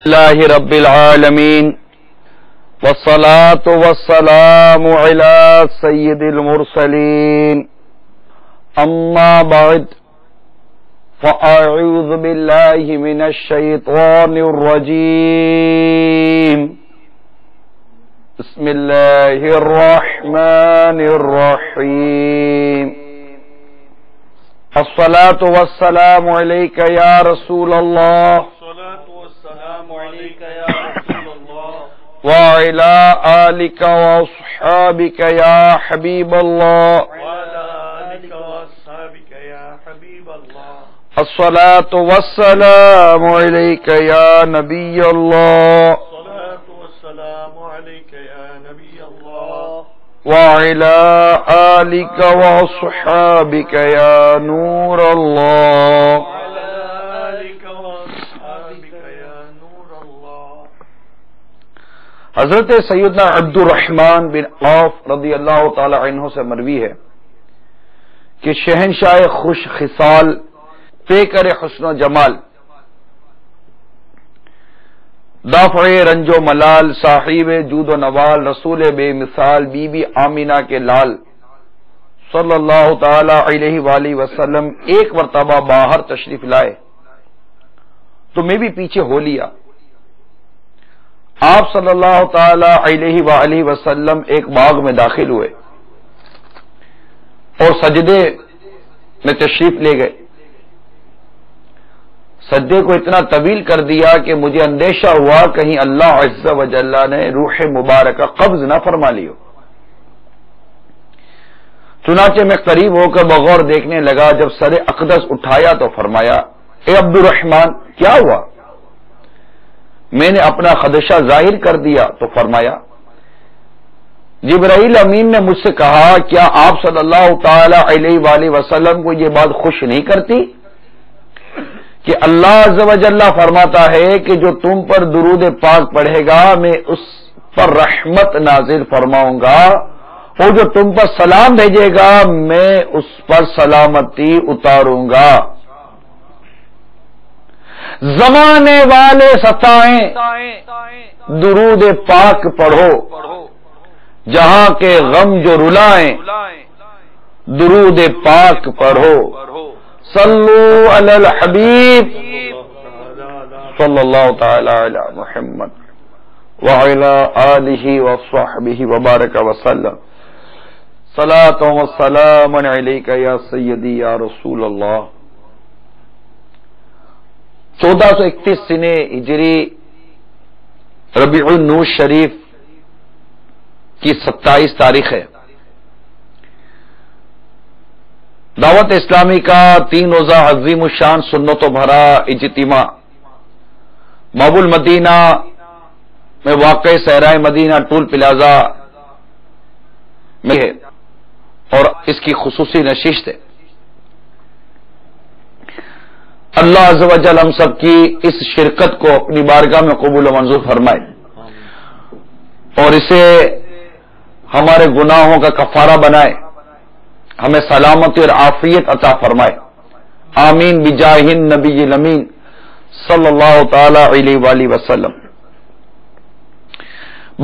اللہ رب العالمین والصلاة والسلام علی سید المرسلین اما بعد فاعوذ باللہ من الشیطان الرجیم بسم اللہ الرحمن الرحیم الصلاة والسلام علیک یا رسول اللہ وعلى آلك وأصحابك يا حبيب الله الصلاة والسلام عليك يا نبي الله وعلى آلك وأصحابك يا نور الله. حضرت سیدنا عبد الرحمن بن عوف رضی اللہ تعالی عنہ سے مروی ہے کہ شہنشاہ خوش خصال پیکر حسن و جمال دافع رنج و ملال صاحب جود و نوال رسول بے مثال بی بی آمینہ کے لال صلی اللہ تعالی علیہ وآلہ وسلم ایک مرتبہ باہر تشریف لائے تو میں بھی پیچھے ہو لیا. آپ صلی اللہ تعالی علیہ وآلہ وسلم ایک باغ میں داخل ہوئے اور سجدے میں تشریف لے گئے. سجدے کو اتنا طویل کر دیا کہ مجھے اندیشہ ہوا کہیں اللہ عز و جل نے روح مبارکہ قبض نہ فرما لی ہو. چنانچہ میں قریب ہو کر بغور دیکھنے لگا. جب سر اقدس اٹھایا تو فرمایا اے عبد الرحمن کیا ہوا؟ میں نے اپنا خدشہ ظاہر کر دیا تو فرمایا جبرائیل امین نے مجھ سے کہا کیا آپ صلی اللہ تعالی علیہ وآلہ وسلم کو یہ بات خوش نہیں کرتی کہ اللہ عز و جل فرماتا ہے کہ جو تم پر درود پاک پڑھے گا میں اس پر رحمت نازل فرماؤں گا اور جو تم پر سلام بھیجے گا میں اس پر سلامتی اتاروں گا. زمانے والے ستائیں درود پاک پڑھو جہاں کے غم جو رلائیں درود پاک پڑھو. صلو علی الحبیب صلی اللہ تعالی علی محمد وعلی آلہ وصحبہ وبارک وسلم. صلاۃ و سلام علیک یا سیدی یا رسول اللہ. 1431 سنے ہجری ربیع النور شریف کی 27 تاریخ ہے. دعوت اسلامی کا 3 روزہ عظیم الشان سنتوں بھرا اجتماع باب المدینہ میں واقع صحرائے مدینہ ٹول پلازا میں ہے اور اس کی خصوصی نشست ہے. اللہ عز و جل ہم سب کی اس شرکت کو اپنی بارگاہ میں قبول و منظور فرمائے اور اسے ہمارے گناہوں کا کفارہ بنائے, ہمیں سلامتی اور عافیت عطا فرمائے. آمین بجاہ النبی الامین صلی اللہ تعالی علیہ وآلہ وسلم.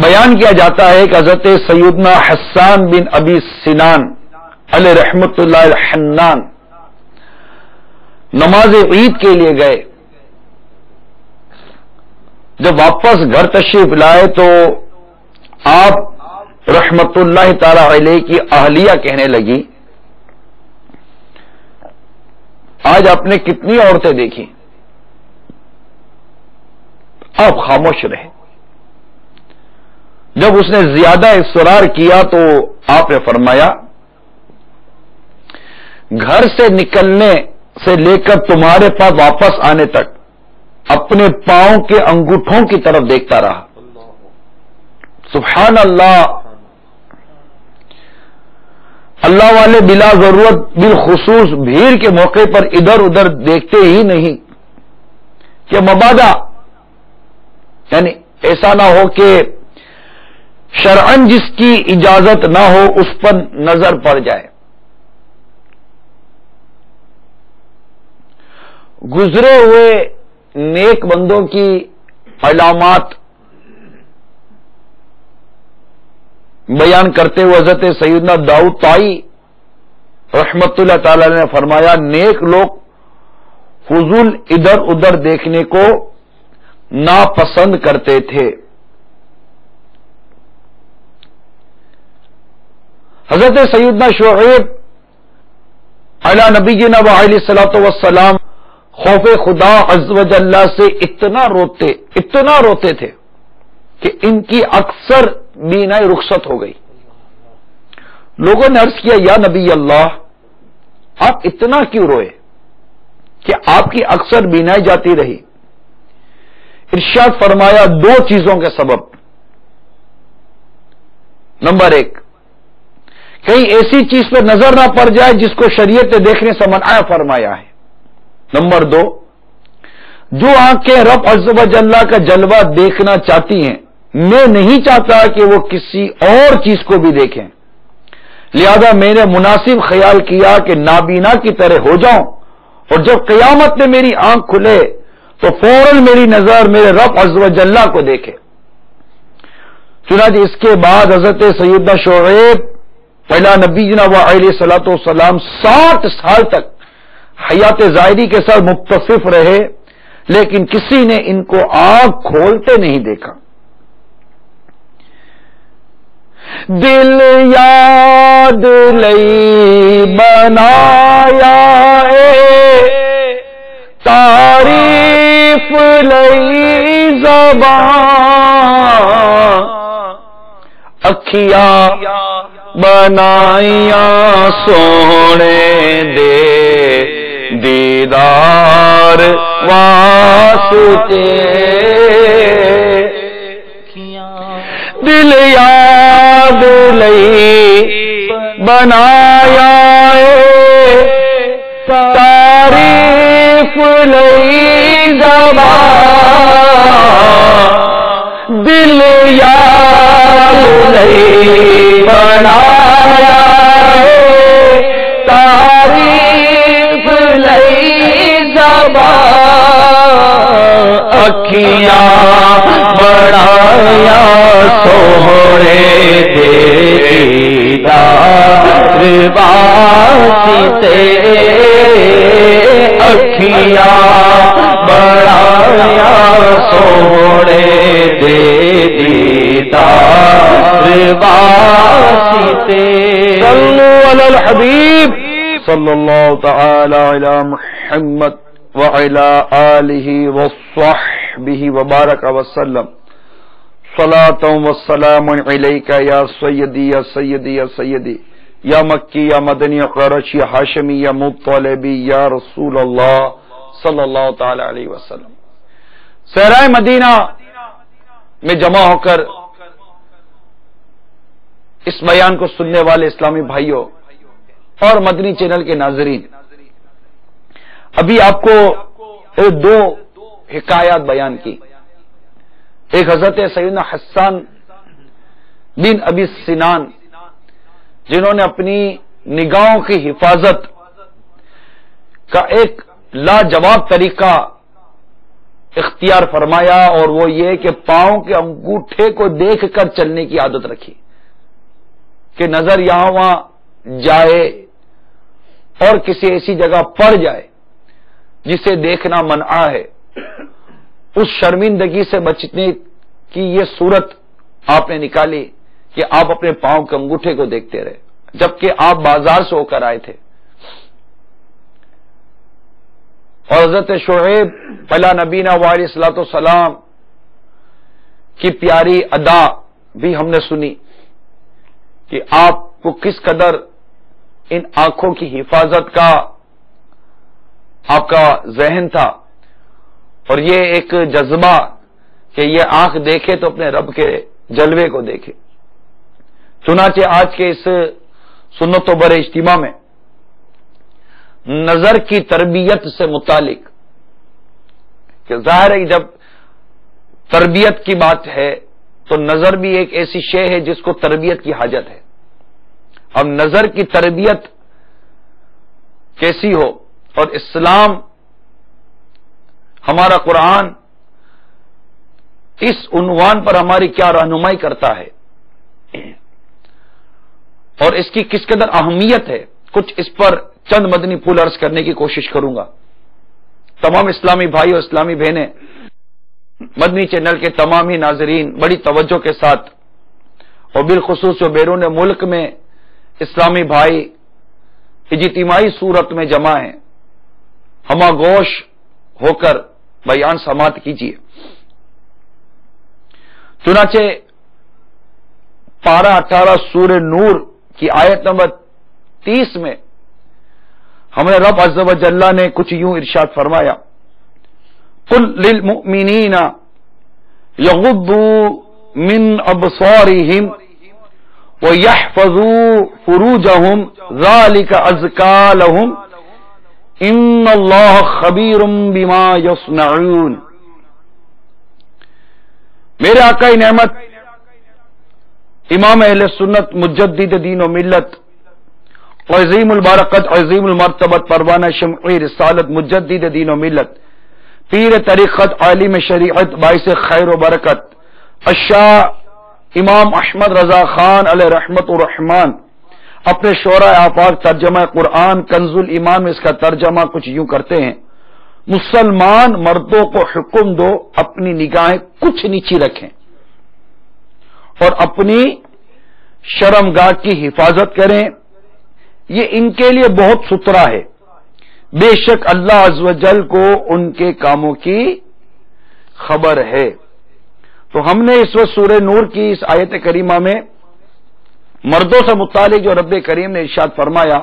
بیان کیا جاتا ہے کہ حضرت سیدنا حسان بن ابی سنان علیہ رحمت اللہ الحنان نماز عید کے لیے گئے. جب واپس گھر تشریف لائے تو آپ رحمت اللہ تعالی علیہ کی اہلیہ کہنے لگی آج آپ نے کتنی عورتیں دیکھی؟ آپ خاموش رہے. جب اس نے زیادہ اصرار کیا تو آپ نے فرمایا گھر سے نکلنے سے لے کر تمہارے پاس واپس آنے تک اپنے پاؤں کے انگوٹھوں کی طرف دیکھتا رہا. سبحان اللہ. اللہ والے بلا ضرورت بالخصوص بھیڑ کے موقع پر ادھر ادھر دیکھتے ہی نہیں کہ مبادا یعنی ایسا نہ ہو کہ شرعن جس کی اجازت نہ ہو اس پر نظر پڑ جائے. گزرے ہوئے نیک بندوں کی علامات بیان کرتے ہوئے حضرت سیدنا داؤد طائی رحمت اللہ تعالی نے فرمایا نیک لوگ فضول ادھر ادھر دیکھنے کو ناپسند کرتے تھے. حضرت سیدنا شعیب علی نبینا وعلیہ الصلوۃ والسلام خوف خدا عز و جل سے اتنا روتے تھے کہ ان کی اکثر بینائی رخصت ہو گئی. لوگوں نے عرض کیا یا نبی اللہ آپ اتنا کیوں روئے کہ آپ کی اکثر بینائی جاتی رہی؟ ارشاد فرمایا دو چیزوں کے سبب. نمبر ایک، کہیں ایسی چیز پہ نظر نہ پڑ جائے جس کو شریعت نے دیکھنے سے منع فرمایا ہے. نمبر دو، جو آنکھیں رب عز و جل کا جلوہ دیکھنا چاہتی ہیں میں نہیں چاہتا کہ وہ کسی اور چیز کو بھی دیکھیں، لہذا میں نے مناسب خیال کیا کہ نابینا کی طرح ہو جاؤں اور جب قیامت میں میری آنکھ کھلے تو فوراً میری نظر میرے رب عز و جل کو دیکھے. چنانچہ اس کے بعد حضرت سیدنا شعیب پہلا نبی جناب علیہ الصلوۃ والسلام 60 سال تک حیات ظاہری کے ساتھ متصف رہے لیکن کسی نے ان کو آنکھ کھولتے نہیں دیکھا. دل یاد لئی بنایا تعریف لئی زبان اکھیاں بنائیاں سونے دے دیدار واسطے دل یاد لئی بنایا تعریف لئی زبان دل یاد لئی بنایا تعریف لئی زبان اکھیاں بڑھایا سوہرے دیدار واسطے اکھیاں بڑھایا سوہرے دیدار واسطے. صلوا علی الحبیب صلی اللہ تعالی علی محمد وعلی آلہ وصحبہ وبارک وسلم. صلاۃ وسلام علیک یا سیدی یا سیدی یا سیدی یا مکی یا مدنی یا قرشی یا ہاشمی یا مطلبی یا رسول اللہ صلی اللہ تعالی علیہ وسلم. صحرائے مدینہ میں جمع ہو کر اس بیان کو سننے والے اسلامی بھائیوں اور مدنی چینل کے ناظرین، ابھی آپ کو دو حکایات بیان کی. ایک حضرت سیدنا حسان بن ابی سنان جنہوں نے اپنی نگاہوں کی حفاظت کا ایک لاجواب طریقہ اختیار فرمایا اور وہ یہ کہ پاؤں کے انگوٹھے کو دیکھ کر چلنے کی عادت رکھی کہ نظر یہاں وہاں جائے اور کسی ایسی جگہ پڑ جائے جسے دیکھنا منع ہے، اس شرمندگی سے بچنے کی یہ صورت آپ نے نکالی کہ آپ اپنے پاؤں کے انگوٹھے کو دیکھتے رہے جبکہ آپ بازار سے ہو کر آئے تھے. اور حضرت شعیب پہلا نبینا علیہ الصلوۃ والسلام کی پیاری ادا بھی ہم نے سنی کہ آپ کو کس قدر ان آنکھوں کی حفاظت کا آپ کا ذہن تھا اور یہ ایک جذبہ کہ یہ آنکھ دیکھے تو اپنے رب کے جلوے کو دیکھے. چنانچہ آج کے اس سنت و بر اجتماع میں نظر کی تربیت سے متعلق کہ ظاہر ہے کہ جب تربیت کی بات ہے تو نظر بھی ایک ایسی شے ہے جس کو تربیت کی حاجت ہے. اب نظر کی تربیت کیسی ہو اور اسلام ہمارا قرآن اس عنوان پر ہماری کیا رہنمائی کرتا ہے اور اس کی کس قدر اہمیت ہے، کچھ اس پر چند مدنی پھول عرض کرنے کی کوشش کروں گا۔ تمام اسلامی بھائی اور اسلامی بہنیں، مدنی چینل کے تمام ہی ناظرین بڑی توجہ کے ساتھ اور بالخصوص جو بیرون ملک میں اسلامی بھائی اجتماعی صورت میں جمع ہیں، ہمہ گوش ہو کر بیان سماعت کیجیے۔ چنانچہ پارہ 18 سورہ نور کی آیت نمبر 30 میں ہمیں رب عز و جل نے کچھ یوں ارشاد فرمایا، قل للمؤمنین یغضوا من ابصارهم وَيَحْفَظُوا فُرُوجَهُمْ ذَلِكَ أَزْكَىٰ لَهُمْ إِنَّ اللَّهَ خَبِيرٌ بِمَا يَصْنَعُونَ۔ میرے آقا نعمت امام اہل سنت مجدد دین و ملت عظیم البرکت عظیم المرتبت پروانہ شمعی رسالت مجدد دین و ملت پیر طریقت عالم شریعت باعث خیر و برکت الشاہ امام احمد رضا خان علیہ رحمت الرحمان اپنے شعراء آفاق ترجمہ قرآن کنز الایمان میں اس کا ترجمہ کچھ یوں کرتے ہیں، مسلمان مردوں کو حکم دو اپنی نگاہیں کچھ نیچی رکھیں اور اپنی شرمگاہ کی حفاظت کریں، یہ ان کے لیے بہت ستھرا ہے، بے شک اللہ عز و جل کو ان کے کاموں کی خبر ہے۔ تو ہم نے اس وقت سورہ نور کی اس آیت کریمہ میں مردوں سے متعلق جو رب کریم نے ارشاد فرمایا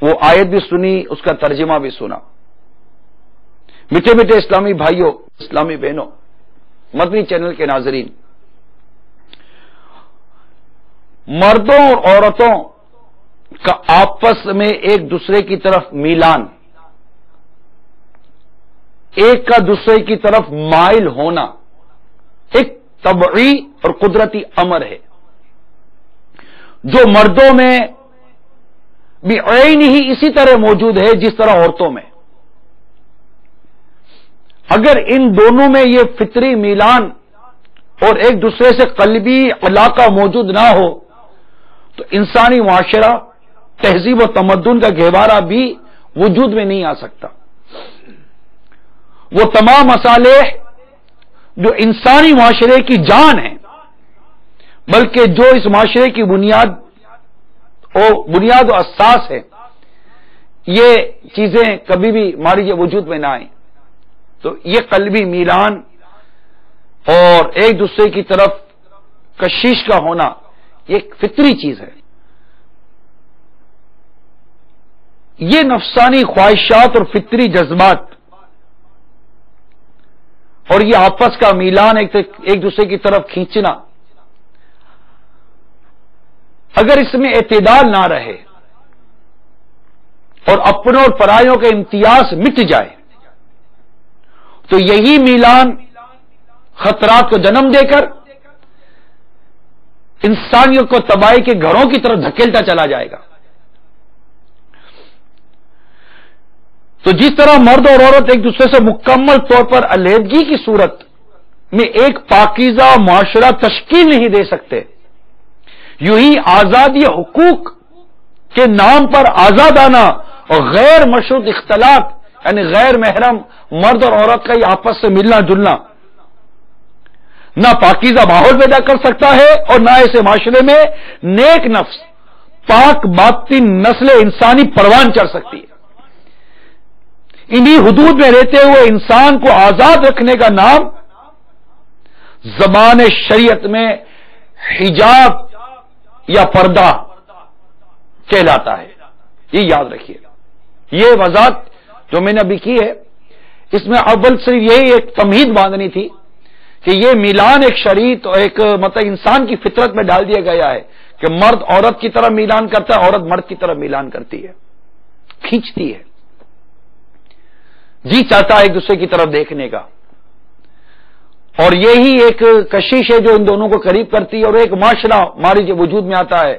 وہ آیت بھی سنی، اس کا ترجمہ بھی سنا۔ میٹھے میٹھے اسلامی بھائیوں، اسلامی بہنوں، مدنی چینل کے ناظرین، مردوں اور عورتوں کا آپس میں ایک دوسرے کی طرف میلان، ایک کا دوسرے کی طرف مائل ہونا ایک طبعی اور قدرتی امر ہے جو مردوں میں بھی عین ہی اسی طرح موجود ہے جس طرح عورتوں میں۔ اگر ان دونوں میں یہ فطری میلان اور ایک دوسرے سے قلبی علاقہ موجود نہ ہو تو انسانی معاشرہ، تہذیب و تمدن کا گہوارہ بھی وجود میں نہیں آ سکتا۔ وہ تمام مصالح جو انسانی معاشرے کی جان ہیں، بلکہ جو اس معاشرے کی بنیاد و اساس ہے، یہ چیزیں کبھی بھی ہماری وجود میں نہ آئیں تو یہ قلبی میلان اور ایک دوسرے کی طرف کشش کا ہونا یہ ایک فطری چیز ہے۔ یہ نفسانی خواہشات اور فطری جذبات اور یہ آپس کا میلان ایک دوسرے کی طرف کھینچنا، اگر اس میں اعتدال نہ رہے اور اپنوں اور پرایوں کا امتیاز مٹ جائے تو یہی میلان خطرات کو جنم دے کر انسانیوں کو تباہی کے گھروں کی طرف دھکیلتا چلا جائے گا۔ تو جس طرح مرد اور عورت ایک دوسرے سے مکمل طور پر علیحدگی کی صورت میں ایک پاکیزہ معاشرہ تشکیل نہیں دے سکتے، یوں ہی آزادی حقوق کے نام پر آزادانہ اور غیر مشروط اختلاط یعنی غیر محرم مرد اور عورت کا یہ آپس سے ملنا جلنا نہ پاکیزہ ماحول پیدا کر سکتا ہے اور نہ ایسے معاشرے میں نیک نفس پاک باطن نسل انسانی پروان چڑھ سکتی ہے۔ انہی حدود میں رہتے ہوئے انسان کو آزاد رکھنے کا نام زبان شریعت میں حجاب یا پردہ کہلاتا ہے، یہ یاد رکھیے۔ یہ وضاحت جو میں نے ابھی کی ہے اس میں اول صرف یہی ایک تمہید باندھنی تھی کہ یہ میلان ایک شریعت اور ایک مطلب انسان کی فطرت میں ڈال دیا گیا ہے کہ مرد عورت کی طرح میلان کرتا ہے، عورت مرد کی طرح میلان کرتی ہے، کھینچتی ہے، جی چاہتا ہے ایک دوسرے کی طرف دیکھنے کا، اور یہی ایک کشش ہے جو ان دونوں کو قریب کرتی ہے اور ایک معاشرہ ہماری جو وجود میں آتا ہے،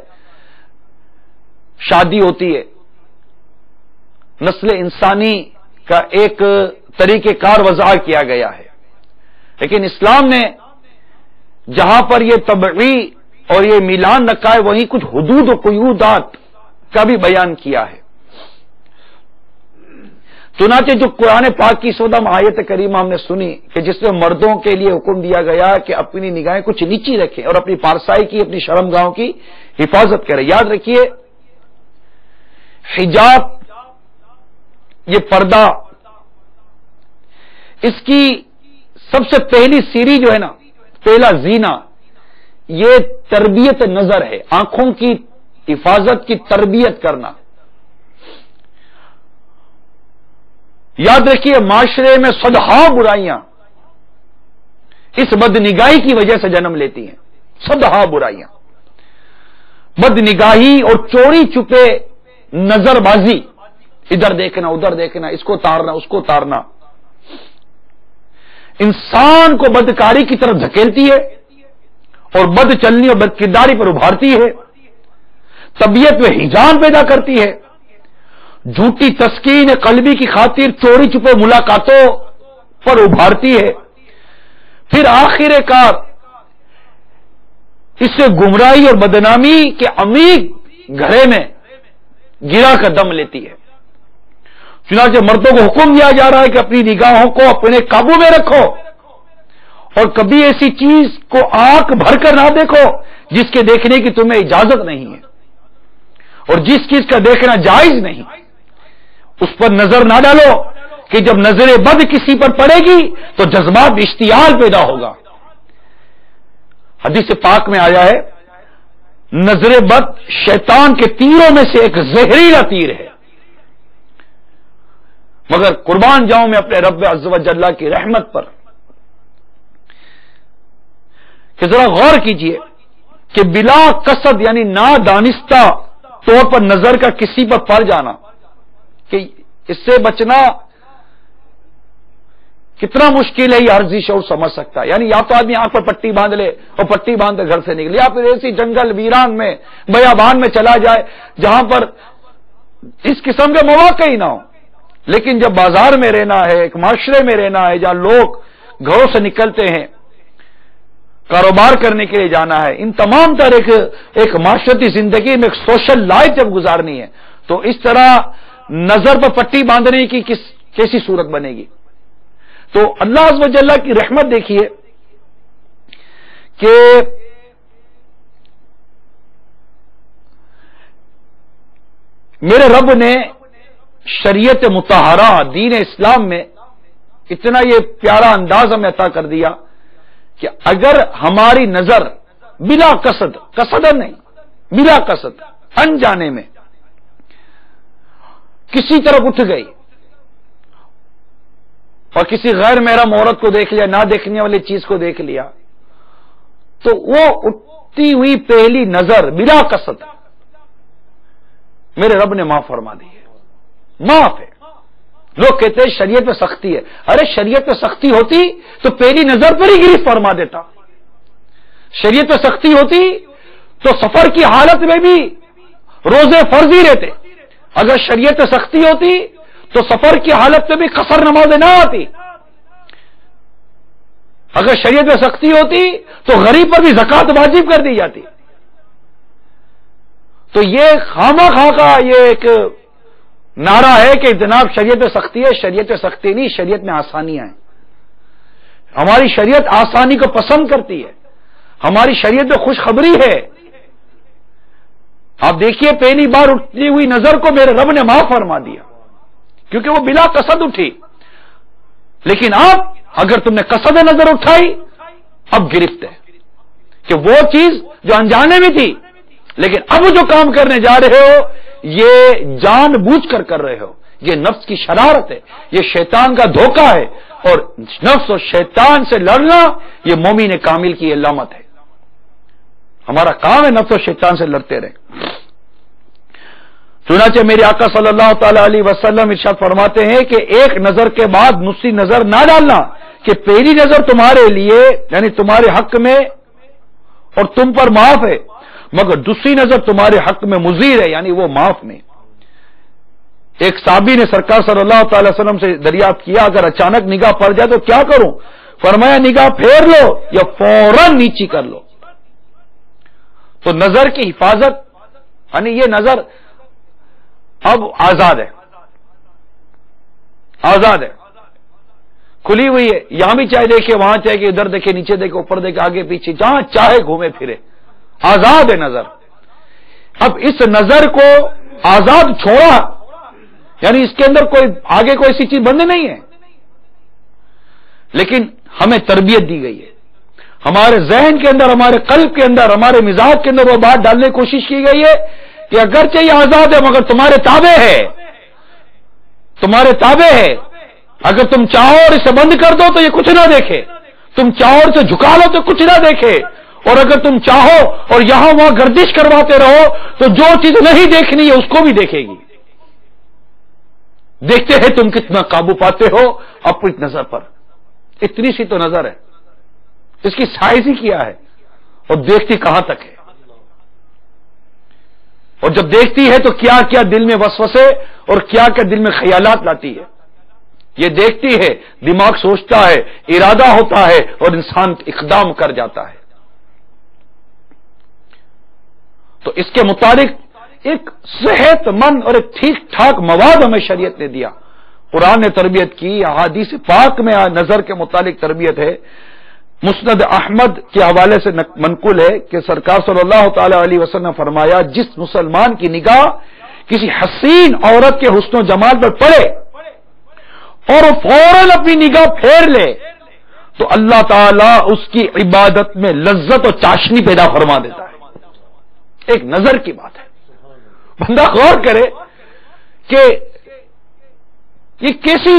شادی ہوتی ہے، نسل انسانی کا ایک طریقہ کار وضع کیا گیا ہے، لیکن اسلام نے جہاں پر یہ طبعی اور یہ میلان رکھا ہے وہیں کچھ حدود و قیودات کا بھی بیان کیا ہے. چنانچہ جو قرآن پاک کی 14 آیت کریمہ ہم نے سنی کہ جس میں مردوں کے لیے حکم دیا گیا کہ اپنی نگاہیں کچھ نیچی رکھیں اور اپنی پارسائی کی، اپنی شرمگاہوں کی حفاظت کریں. یاد رکھیے حجاب، یہ پردہ، اس کی سب سے پہلی سیڑھی جو ہے نا، پہلا زینہ، یہ تربیت نظر ہے، آنکھوں کی حفاظت کی تربیت کرنا. یاد رکھیے معاشرے میں صدہا برائیاں اس بدنگاہی کی وجہ سے جنم لیتی ہیں. صدہا برائیاں، بدنگاہی اور چوری چھپے نظر بازی، ادھر دیکھنا ادھر دیکھنا، اس کو تارنا اس کو تارنا، انسان کو بدکاری کی طرف دھکیلتی ہے اور بد چلنی اور بد کرداری پر ابھارتی ہے، طبیعت میں ہجان پیدا کرتی ہے، جھوٹی تسکین قلبی کی خاطر چوری چھپے ملاقاتوں پر ابھارتی ہے، پھر آخر کار اس سے گمراہی اور بدنامی کے عمیق گھرے میں گرا کر دم لیتی ہے. چنانچہ مردوں کو حکم دیا جا رہا ہے کہ اپنی نگاہوں کو اپنے قابو میں رکھو اور کبھی ایسی چیز کو آنکھ بھر کر نہ دیکھو جس کے دیکھنے کی تمہیں اجازت نہیں ہے، اور جس چیز کا دیکھنا جائز نہیں اس پر نظر نہ ڈالو کہ جب نظر بد کسی پر پڑے گی تو جذبات اشتعال پیدا ہوگا. حدیث پاک میں آیا ہے نظر بد شیطان کے تیروں میں سے ایک زہریلا تیر ہے. مگر قربان جاؤں میں اپنے رب عز و جل کی رحمت پر کہ ذرا غور کیجئے کہ بلا قصد یعنی نادانستہ طور پر نظر کا کسی پر پڑ جانا، کہ اس سے بچنا کتنا مشکل ہے یہ عرضی شعور سمجھ سکتا ہے. یعنی یا تو آدمی آنکھ پر پٹی باندھ لے اور پٹی باندھ کر گھر سے نکلے، یا پھر ایسی جنگل ویران میں بیابان میں چلا جائے جہاں پر اس قسم کے مواقع ہی نہ ہو. لیکن جب بازار میں رہنا ہے، ایک معاشرے میں رہنا ہے جہاں لوگ گھروں سے نکلتے ہیں، کاروبار کرنے کے لیے جانا ہے، ان تمام طرح ایک معاشرتی زندگی میں ایک سوشل لائف جب گزارنی ہے تو اس طرح نظر پر پٹی باندھنے کی کیسی صورت بنے گی. تو اللہ عز و جل کی رحمت دیکھیے کہ میرے رب نے شریعت مطہرہ دین اسلام میں اتنا یہ پیارا انداز ہمیں عطا کر دیا کہ اگر ہماری نظر بلا قصد، قصدن نہیں، بلا قصد، انجانے میں کسی طرف اٹھ گئی اور کسی غیر محرم عورت کو دیکھ لیا، نہ دیکھنے والی چیز کو دیکھ لیا، تو وہ اٹھتی ہوئی پہلی نظر بلا قصد میرے رب نے معاف فرما دی ہے. معاف ہے. لوگ کہتے ہیں شریعت میں سختی ہے. ارے شریعت میں سختی ہوتی تو پہلی نظر پر ہی گرفت فرما دیتا. شریعت میں سختی ہوتی تو سفر کی حالت میں بھی روزے فرضی رہتے. اگر شریعت میں سختی ہوتی تو سفر کی حالت میں بھی قصر نمازیں نہ آتی. اگر شریعت میں سختی ہوتی تو غریب پر بھی زکات واجب کر دی جاتی. تو یہ خامہ خواہ کا یہ ایک نعرہ ہے کہ جناب شریعت میں سختی ہے. شریعت میں سختی نہیں، شریعت میں آسانیاں ہیں. ہماری شریعت آسانی کو پسند کرتی ہے. ہماری شریعت میں خوشخبری ہے. آپ دیکھیے پہلی بار اٹھتی ہوئی نظر کو میرے رب نے معاف فرما دیا کیونکہ وہ بلا قصد اٹھی. لیکن اب اگر تم نے قصد نظر اٹھائی اب گرفت ہے کہ وہ چیز جو انجانے میں تھی لیکن اب جو کام کرنے جا رہے ہو یہ جان بوجھ کر رہے ہو. یہ نفس کی شرارت ہے، یہ شیطان کا دھوکہ ہے، اور نفس اور شیطان سے لڑنا یہ مومن کامل کی علامت ہے. ہمارا کام ہے نفس اور شیطان سے لڑتے رہے. چنانچہ میرے آقا صلی اللہ تعالی علیہ وسلم ارشاد فرماتے ہیں کہ ایک نظر کے بعد دوسری نظر نہ ڈالنا کہ پہلی نظر تمہارے لیے یعنی تمہارے حق میں اور تم پر معاف ہے، مگر دوسری نظر تمہارے حق میں مضیر ہے یعنی وہ معاف نہیں. ایک صحابی نے سرکار صلی اللہ تعالی وسلم سے دریافت کیا اگر اچانک نگاہ پڑ جائے تو کیا کروں؟ فرمایا نگاہ پھیر لو یا فوراً نیچی کر لو. تو نظر کی حفاظت یعنی یہ نظر اب آزاد ہے، آزاد ہے، کھلی ہوئی ہے. یہاں بھی چاہے دیکھے، وہاں چاہے کہ ادھر دیکھے، نیچے دیکھے، اوپر دیکھے، آگے پیچھے، جہاں چاہے گھومے پھرے، آزاد ہے نظر. اب اس نظر کو آزاد چھوڑا یعنی اس کے اندر کوئی آگے کوئی ایسی چیز بند نہیں ہے، لیکن ہمیں تربیت دی گئی ہے. ہمارے ذہن کے اندر، ہمارے قلب کے اندر، ہمارے مزاج کے اندر وہ بات ڈالنے کی کوشش کی گئی ہے کہ اگرچہ یہ آزاد ہے مگر تمہارے تابع ہے، تمہارے تابع ہے. اگر تم چاہو اور اسے بند کر دو تو یہ کچھ نہ دیکھے، تم چاہو اور اسے جھکا لو تو کچھ نہ دیکھے، اور اگر تم چاہو اور یہاں وہاں گردش کرواتے رہو تو جو چیز نہیں دیکھنی ہے اس کو بھی دیکھے گی. دیکھتے ہیں تم کتنا قابو پاتے ہو اپنی نظر پر. اتنی سی تو نظر ہے، اس کی سائز ہی کیا ہے، اور دیکھتی کہاں تک ہے. اور جب دیکھتی ہے تو کیا کیا دل میں وسوسے اور کیا کیا دل میں خیالات لاتی ہے. یہ دیکھتی ہے، دماغ سوچتا ہے، ارادہ ہوتا ہے اور انسان اقدام کر جاتا ہے. تو اس کے متعلق ایک صحت مند اور ایک ٹھیک ٹھاک مواد ہمیں شریعت نے دیا. قرآن نے تربیت کی، احادیث پاک میں نظر کے متعلق تربیت ہے. مسند احمد کے حوالے سے منقول ہے کہ سرکار صلی اللہ تعالی علیہ وسلم نے فرمایا جس مسلمان کی نگاہ کسی حسین عورت کے حسن و جمال پر پڑے اور وہ فوراً اپنی نگاہ پھیر لے تو اللہ تعالیٰ اس کی عبادت میں لذت اور چاشنی پیدا فرما دیتا ہے. ایک نظر کی بات ہے. بندہ غور کرے کہ یہ کیسی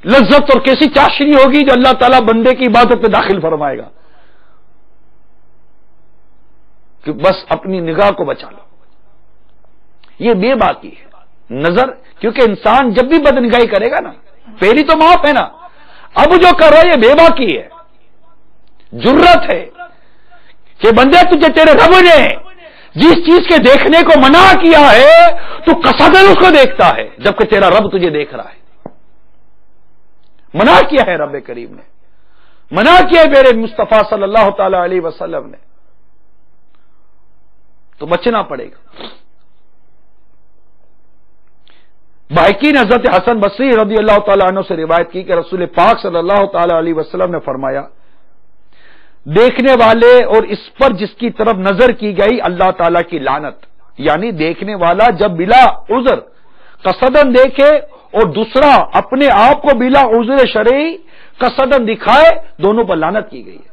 لذت اور کیسی چاشنی ہوگی جو اللہ تعالیٰ بندے کی عبادت میں داخل فرمائے گا کہ بس اپنی نگاہ کو بچا لو. یہ بے باکی ہے نظر، کیونکہ انسان جب بھی بدنگاہی کرے گا نا، پہلی تو معاف ہے نا، اب جو کر رہا ہے یہ بے باکی ہے، جرت ہے کہ بندے تجھے تیرے رب نے جس چیز کے دیکھنے کو منع کیا ہے تو قصدن اس کو دیکھتا ہے جبکہ تیرا رب تجھے دیکھ رہا ہے. منع کیا ہے رب کریم نے، منع کیا ہے میرے مصطفیٰ صلی اللہ تعالی علیہ وسلم نے، تو بچنا پڑے گا. بائقین حضرت حسن بصری رضی اللہ تعالی عنہ سے روایت کی کہ رسول پاک صلی اللہ تعالی علیہ وسلم نے فرمایا دیکھنے والے اور اس پر جس کی طرف نظر کی گئی اللہ تعالی کی لعنت. یعنی دیکھنے والا جب بلا عذر قصدن دیکھے اور دوسرا اپنے آپ کو بلا عذر شرعی قصدن دکھائے، دونوں پر لعنت کی گئی ہے.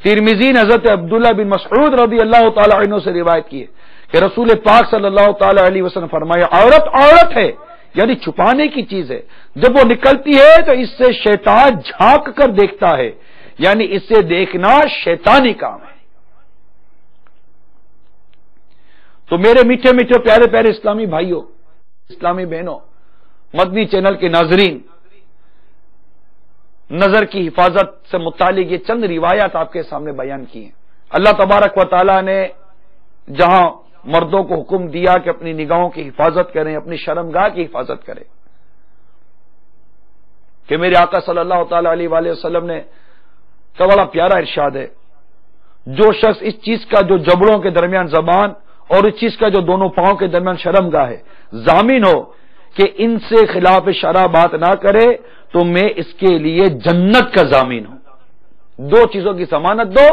ترمذی حضرت عبداللہ بن مسعود رضی اللہ تعالی عنہ سے روایت کی ہے کہ رسول پاک صلی اللہ تعالی علیہ وسلم فرمایا عورت عورت ہے یعنی چھپانے کی چیز ہے، جب وہ نکلتی ہے تو اس سے شیطان جھانک کر دیکھتا ہے، یعنی اس سے دیکھنا شیطانی کام ہے. تو میرے میٹھے میٹھے پیارے پیارے اسلامی بھائیوں، اسلامی بہنوں، مدنی چینل کے ناظرین، نظر کی حفاظت سے متعلق یہ چند روایات آپ کے سامنے بیان کی ہیں. اللہ تبارک و تعالی نے جہاں مردوں کو حکم دیا کہ اپنی نگاہوں کی حفاظت کریں، اپنی شرمگاہ کی حفاظت کریں، کہ میرے آقا صلی اللہ تعالی علیہ وآلہ وسلم نے کا بڑا پیارا ارشاد ہے، جو شخص اس چیز کا جو جبڑوں کے درمیان زبان اور اس چیز کا جو دونوں پاؤں کے درمیان شرمگاہ ہے ضامن ہو کہ ان سے خلاف شرع بات نہ کرے تو میں اس کے لیے جنت کا ضامن ہوں. دو چیزوں کی ضمانت دو،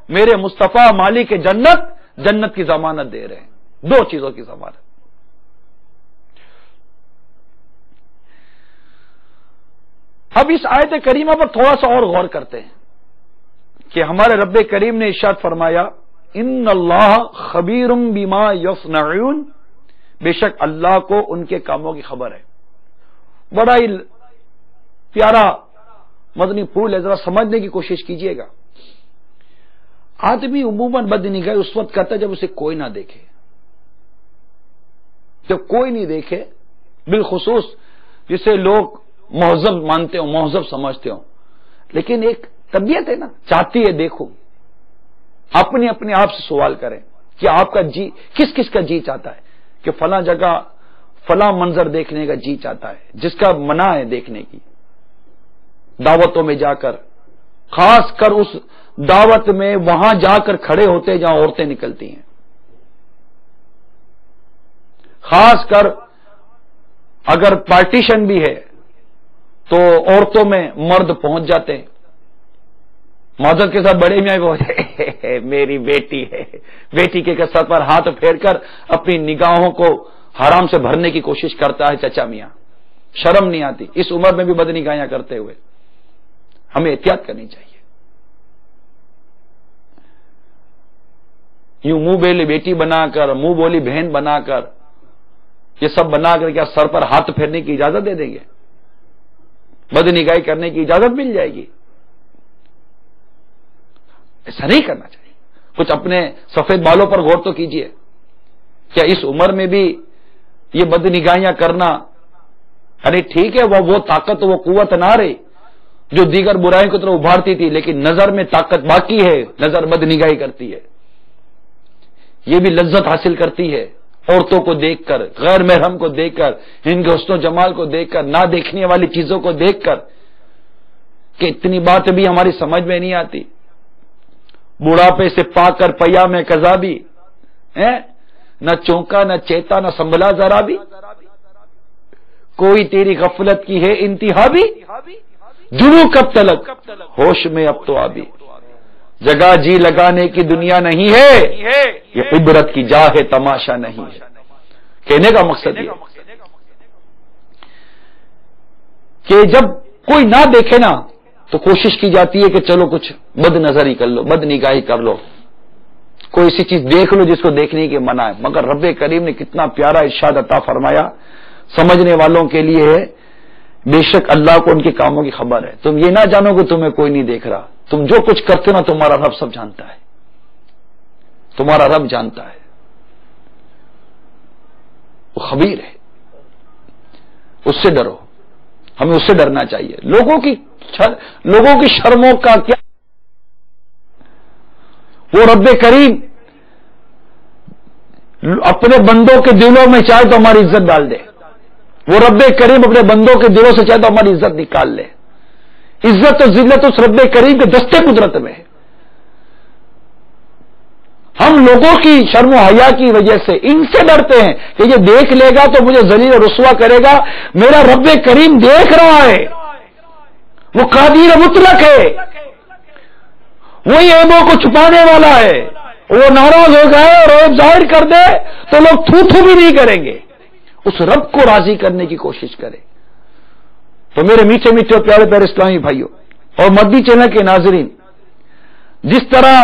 میرے مصطفیٰ مالک جنت کی ضمانت دے رہے ہیں. دو چیزوں کی ضمانت. اب اس آیت کریمہ پر تھوڑا سا اور غور کرتے ہیں کہ ہمارے رب کریم نے ارشاد فرمایا ان اللہ خبیر بما یصنعون، بے شک اللہ کو ان کے کاموں کی خبر ہے. بڑا ہی پیارا مدنی پھول ہے، ذرا سمجھنے کی کوشش کیجئے گا. آدمی عموماً بدنگاہی اس وقت کرتا ہے جب اسے کوئی نہ دیکھے، جب کوئی نہیں دیکھے، بالخصوص جسے لوگ مہذب مانتے ہوں، مہذب سمجھتے ہوں، لیکن ایک طبیعت ہے نا، چاہتی ہے دیکھو. اپنے آپ سے سوال کریں کہ آپ کا جی کس کس کا جی چاہتا ہے کہ فلاں جگہ فلاں منظر دیکھنے کا جی چاہتا ہے جس کا منع ہے دیکھنے کی. دعوتوں میں جا کر، خاص کر اس دعوت میں وہاں جا کر کھڑے ہوتے جہاں عورتیں نکلتی ہیں، خاص کر اگر پارٹیشن بھی ہے تو عورتوں میں مرد پہنچ جاتے ہیں، معذرت کے ساتھ بڑے میاں بھی میری بیٹی ہے، بیٹی کے سر پر ہاتھ پھیر کر اپنی نگاہوں کو حرام سے بھرنے کی کوشش کرتا ہے چچا میاں، شرم نہیں آتی اس عمر میں بھی بدنگاہیاں کرتے ہوئے؟ ہمیں احتیاط کرنی چاہیے۔ یوں منہ بولی بیٹی بنا کر، منہ بولی بہن بنا کر، یہ سب بنا کر کیا سر پر ہاتھ پھیرنے کی اجازت دے دیں گے؟ بدنگاہی کرنے کی اجازت مل جائے گی؟ ایسا نہیں کرنا چاہیے۔ کچھ اپنے سفید بالوں پر غور تو کیجئے، کیا اس عمر میں بھی یہ بدنگاہیاں کرنا، ارے ٹھیک ہے وہ طاقت وہ قوت نہ رہی جو دیگر برائیوں کی طرف ابھارتی تھی، لیکن نظر میں طاقت باقی ہے، نظر بدنگاہی کرتی ہے، یہ بھی لذت حاصل کرتی ہے عورتوں کو دیکھ کر، غیر محرم کو دیکھ کر، ان کے حسن و جمال کو دیکھ کر، نہ دیکھنے والی چیزوں کو دیکھ کر، کہ اتنی بات بھی ہماری سمجھ میں نہیں آتی۔ بڑھاپے سے پا کر پیا میں کذابی، نہ چونکا نہ چیتا نہ سنبھلا ذرا بھی، کوئی تیری غفلت کی ہے انتہا بھی، جنوں کب تلک ہوش میں اب تو آبی، جگہ جی لگانے کی دنیا نہیں ہے، یہ عبرت کی جا ہے تماشا نہیں ہے۔ کہنے کا مقصد یہ کہ جب کوئی نہ دیکھے نا تو کوشش کی جاتی ہے کہ چلو کچھ بد نظری کر لو، بد نگاہی کر لو، کوئی ایسی چیز دیکھ لو جس کو دیکھنے کے منع ہے۔ مگر رب کریم نے کتنا پیارا ارشاد عطا فرمایا، سمجھنے والوں کے لیے ہے، بے شک اللہ کو ان کے کاموں کی خبر ہے، تم یہ نہ جانو کہ تمہیں کوئی نہیں دیکھ رہا، تم جو کچھ کرتے ہو نا تمہارا رب سب جانتا ہے، تمہارا رب جانتا ہے، وہ خبیر ہے، اس سے ڈرو، ہمیں اس سے ڈرنا چاہیے۔ لوگوں کی شرموں کا کیا، وہ رب کریم اپنے بندوں کے دلوں میں چاہے تو ہماری عزت ڈال دے، وہ رب کریم اپنے بندوں کے دلوں سے چاہے تو ہماری عزت نکال لے۔ عزت و ذلت اس رب کریم کے دستے قدرت میں ہے۔ ہم لوگوں کی شرم و حیا کی وجہ سے ان سے ڈرتے ہیں کہ یہ دیکھ لے گا تو مجھے ذلیل و رسوا کرے گا، میرا رب کریم دیکھ رہا ہے، وہ قادر مطلق ہے، وہی عیبوں کو چھپانے والا ہے، وہ ناراض ہو جائے اور عیب ظاہر کر دے تو لوگ تھو تھو بھی نہیں کریں گے، اس رب کو راضی کرنے کی کوشش کرے۔ تو میرے میٹھے میٹھے اور پیارے پیارے اسلامی بھائیوں اور مدنی چینل کے ناظرین، جس طرح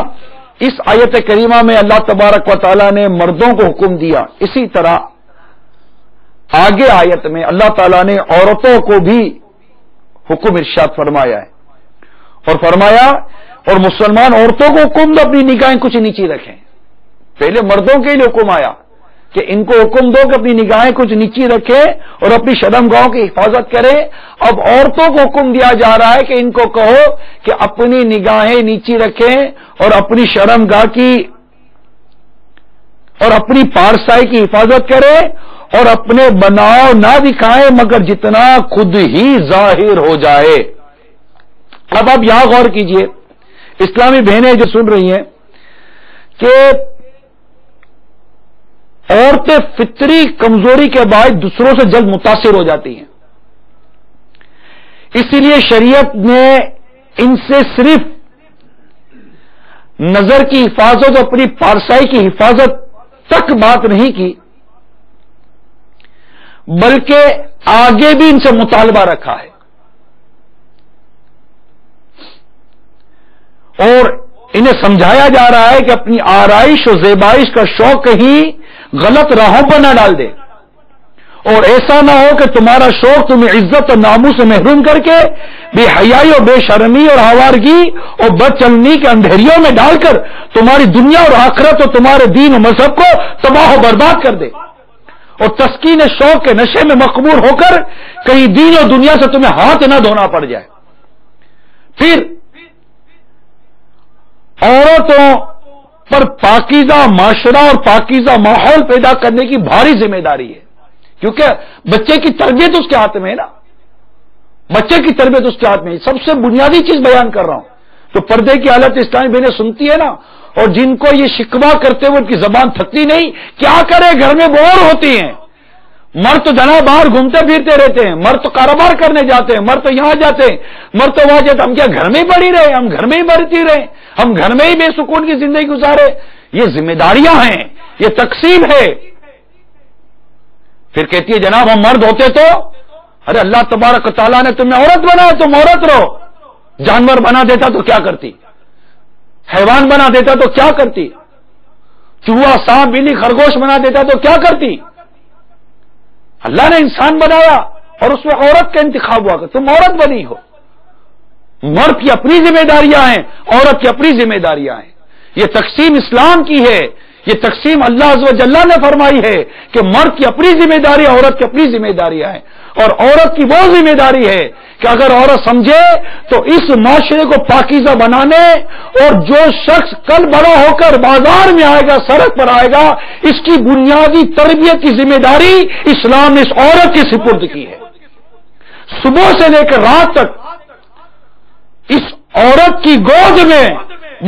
اس آیت کریمہ میں اللہ تبارک و تعالیٰ نے مردوں کو حکم دیا، اسی طرح آگے آیت میں اللہ تعالیٰ نے عورتوں کو بھی حکم ارشاد فرمایا ہے، اور فرمایا اور مسلمان عورتوں کو حکم دو اپنی نگاہیں کچھ نیچی رکھیں۔ پہلے مردوں کے لیے حکم آیا کہ ان کو حکم دو کہ اپنی نگاہیں کچھ نیچی رکھیں اور اپنی شرمگاہوں کی حفاظت کریں۔ اب عورتوں کو حکم دیا جا رہا ہے کہ ان کو کہو کہ اپنی نگاہیں نیچی رکھیں اور اپنی شرمگاہ کی اور اپنی پارسائی کی حفاظت کریں اور اپنے بناؤ نہ دکھائیں مگر جتنا خود ہی ظاہر ہو جائے۔ اب آپ یہاں غور کیجئے، اسلامی بہنیں جو سن رہی ہیں، کہ عورتیں فطری کمزوری کے باعث دوسروں سے جلد متاثر ہو جاتی ہیں، اسی لیے شریعت نے ان سے صرف نظر کی حفاظت اور اپنی پارسائی کی حفاظت تک بات نہیں کی، بلکہ آگے بھی ان سے مطالبہ رکھا ہے، اور انہیں سمجھایا جا رہا ہے کہ اپنی آرائش اور زیبائش کا شوق کہیں غلط راہوں پر نہ ڈال دے، اور ایسا نہ ہو کہ تمہارا شوق تمہیں عزت اور ناموس سے محروم کر کے بے حیائی اور بے شرمی اور آوارگی اور بد چلنی کے اندھیریوں میں ڈال کر تمہاری دنیا اور آخرت اور تمہارے دین و مذہب کو تباہ و برباد کر دے، اور تسکین شوق کے نشے میں مقبول ہو کر کہیں دین اور دنیا سے تمہیں ہاتھ نہ دھونا پڑ جائے۔ پھر عورتوں پر پاکیزہ معاشرہ اور پاکیزہ ماحول پیدا کرنے کی بھاری ذمہ داری ہے، کیونکہ بچے کی تربیت اس کے ہاتھ میں ہے نا، بچے کی تربیت اس کے ہاتھ میں. سب سے بنیادی چیز بیان کر رہا ہوں. تو پردے کی حالت اسلامی بہنیں سنتی ہے نا، اور جن کو یہ شکوہ کرتے ہوئے ان کی زبان تھکتی نہیں، کیا کرے، گھر میں بور ہوتی ہیں. مرد تو جناب باہر گھومتے پھرتے رہتے ہیں، مرد تو کاروبار کرنے جاتے ہیں، مرد تو یہاں جاتے ہیں، مرد تو وہاں جاتے ہیں. ہم کیا گھر میں ہی پڑی رہے، ہم گھر میں ہی مرتی رہے، ہم گھر میں ہی بے سکون کی زندگی گزارے. یہ ذمہ داریاں ہیں، یہ تقسیم ہے. پھر کہتی ہے جناب ہم مرد ہوتے تو، ارے اللہ تبارک و تعالیٰ نے تمہیں عورت بنایا، تم عورت رہو. جانور بنا دیتا تو کیا کرتی، حیوان بنا دیتا تو کیا کرتی، چوہا سانپ بلی خرگوش بنا دیتا تو کیا کرتی. اللہ نے انسان بنایا اور اس میں عورت کا انتخاب ہوا کہ تم عورت بنی ہو. مرد کی اپنی ذمہ داریاں ہیں، عورت کی اپنی ذمہ داریاں ہیں. یہ تقسیم اسلام کی ہے، یہ تقسیم اللہ عز و جل نے فرمائی ہے کہ مرد کی اپنی ذمہ داری، عورت کی اپنی ذمہ داریاں ہیں. اور عورت کی وہ ذمہ داری ہے کہ اگر عورت سمجھے تو اس معاشرے کو پاکیزہ بنانے، اور جو شخص کل بڑا ہو کر بازار میں آئے گا، سڑک پر آئے گا، اس کی بنیادی تربیت کی ذمہ داری اسلام نے اس عورت کی سپرد کی ہے. صبح سے لے کر رات تک اس عورت کی گود میں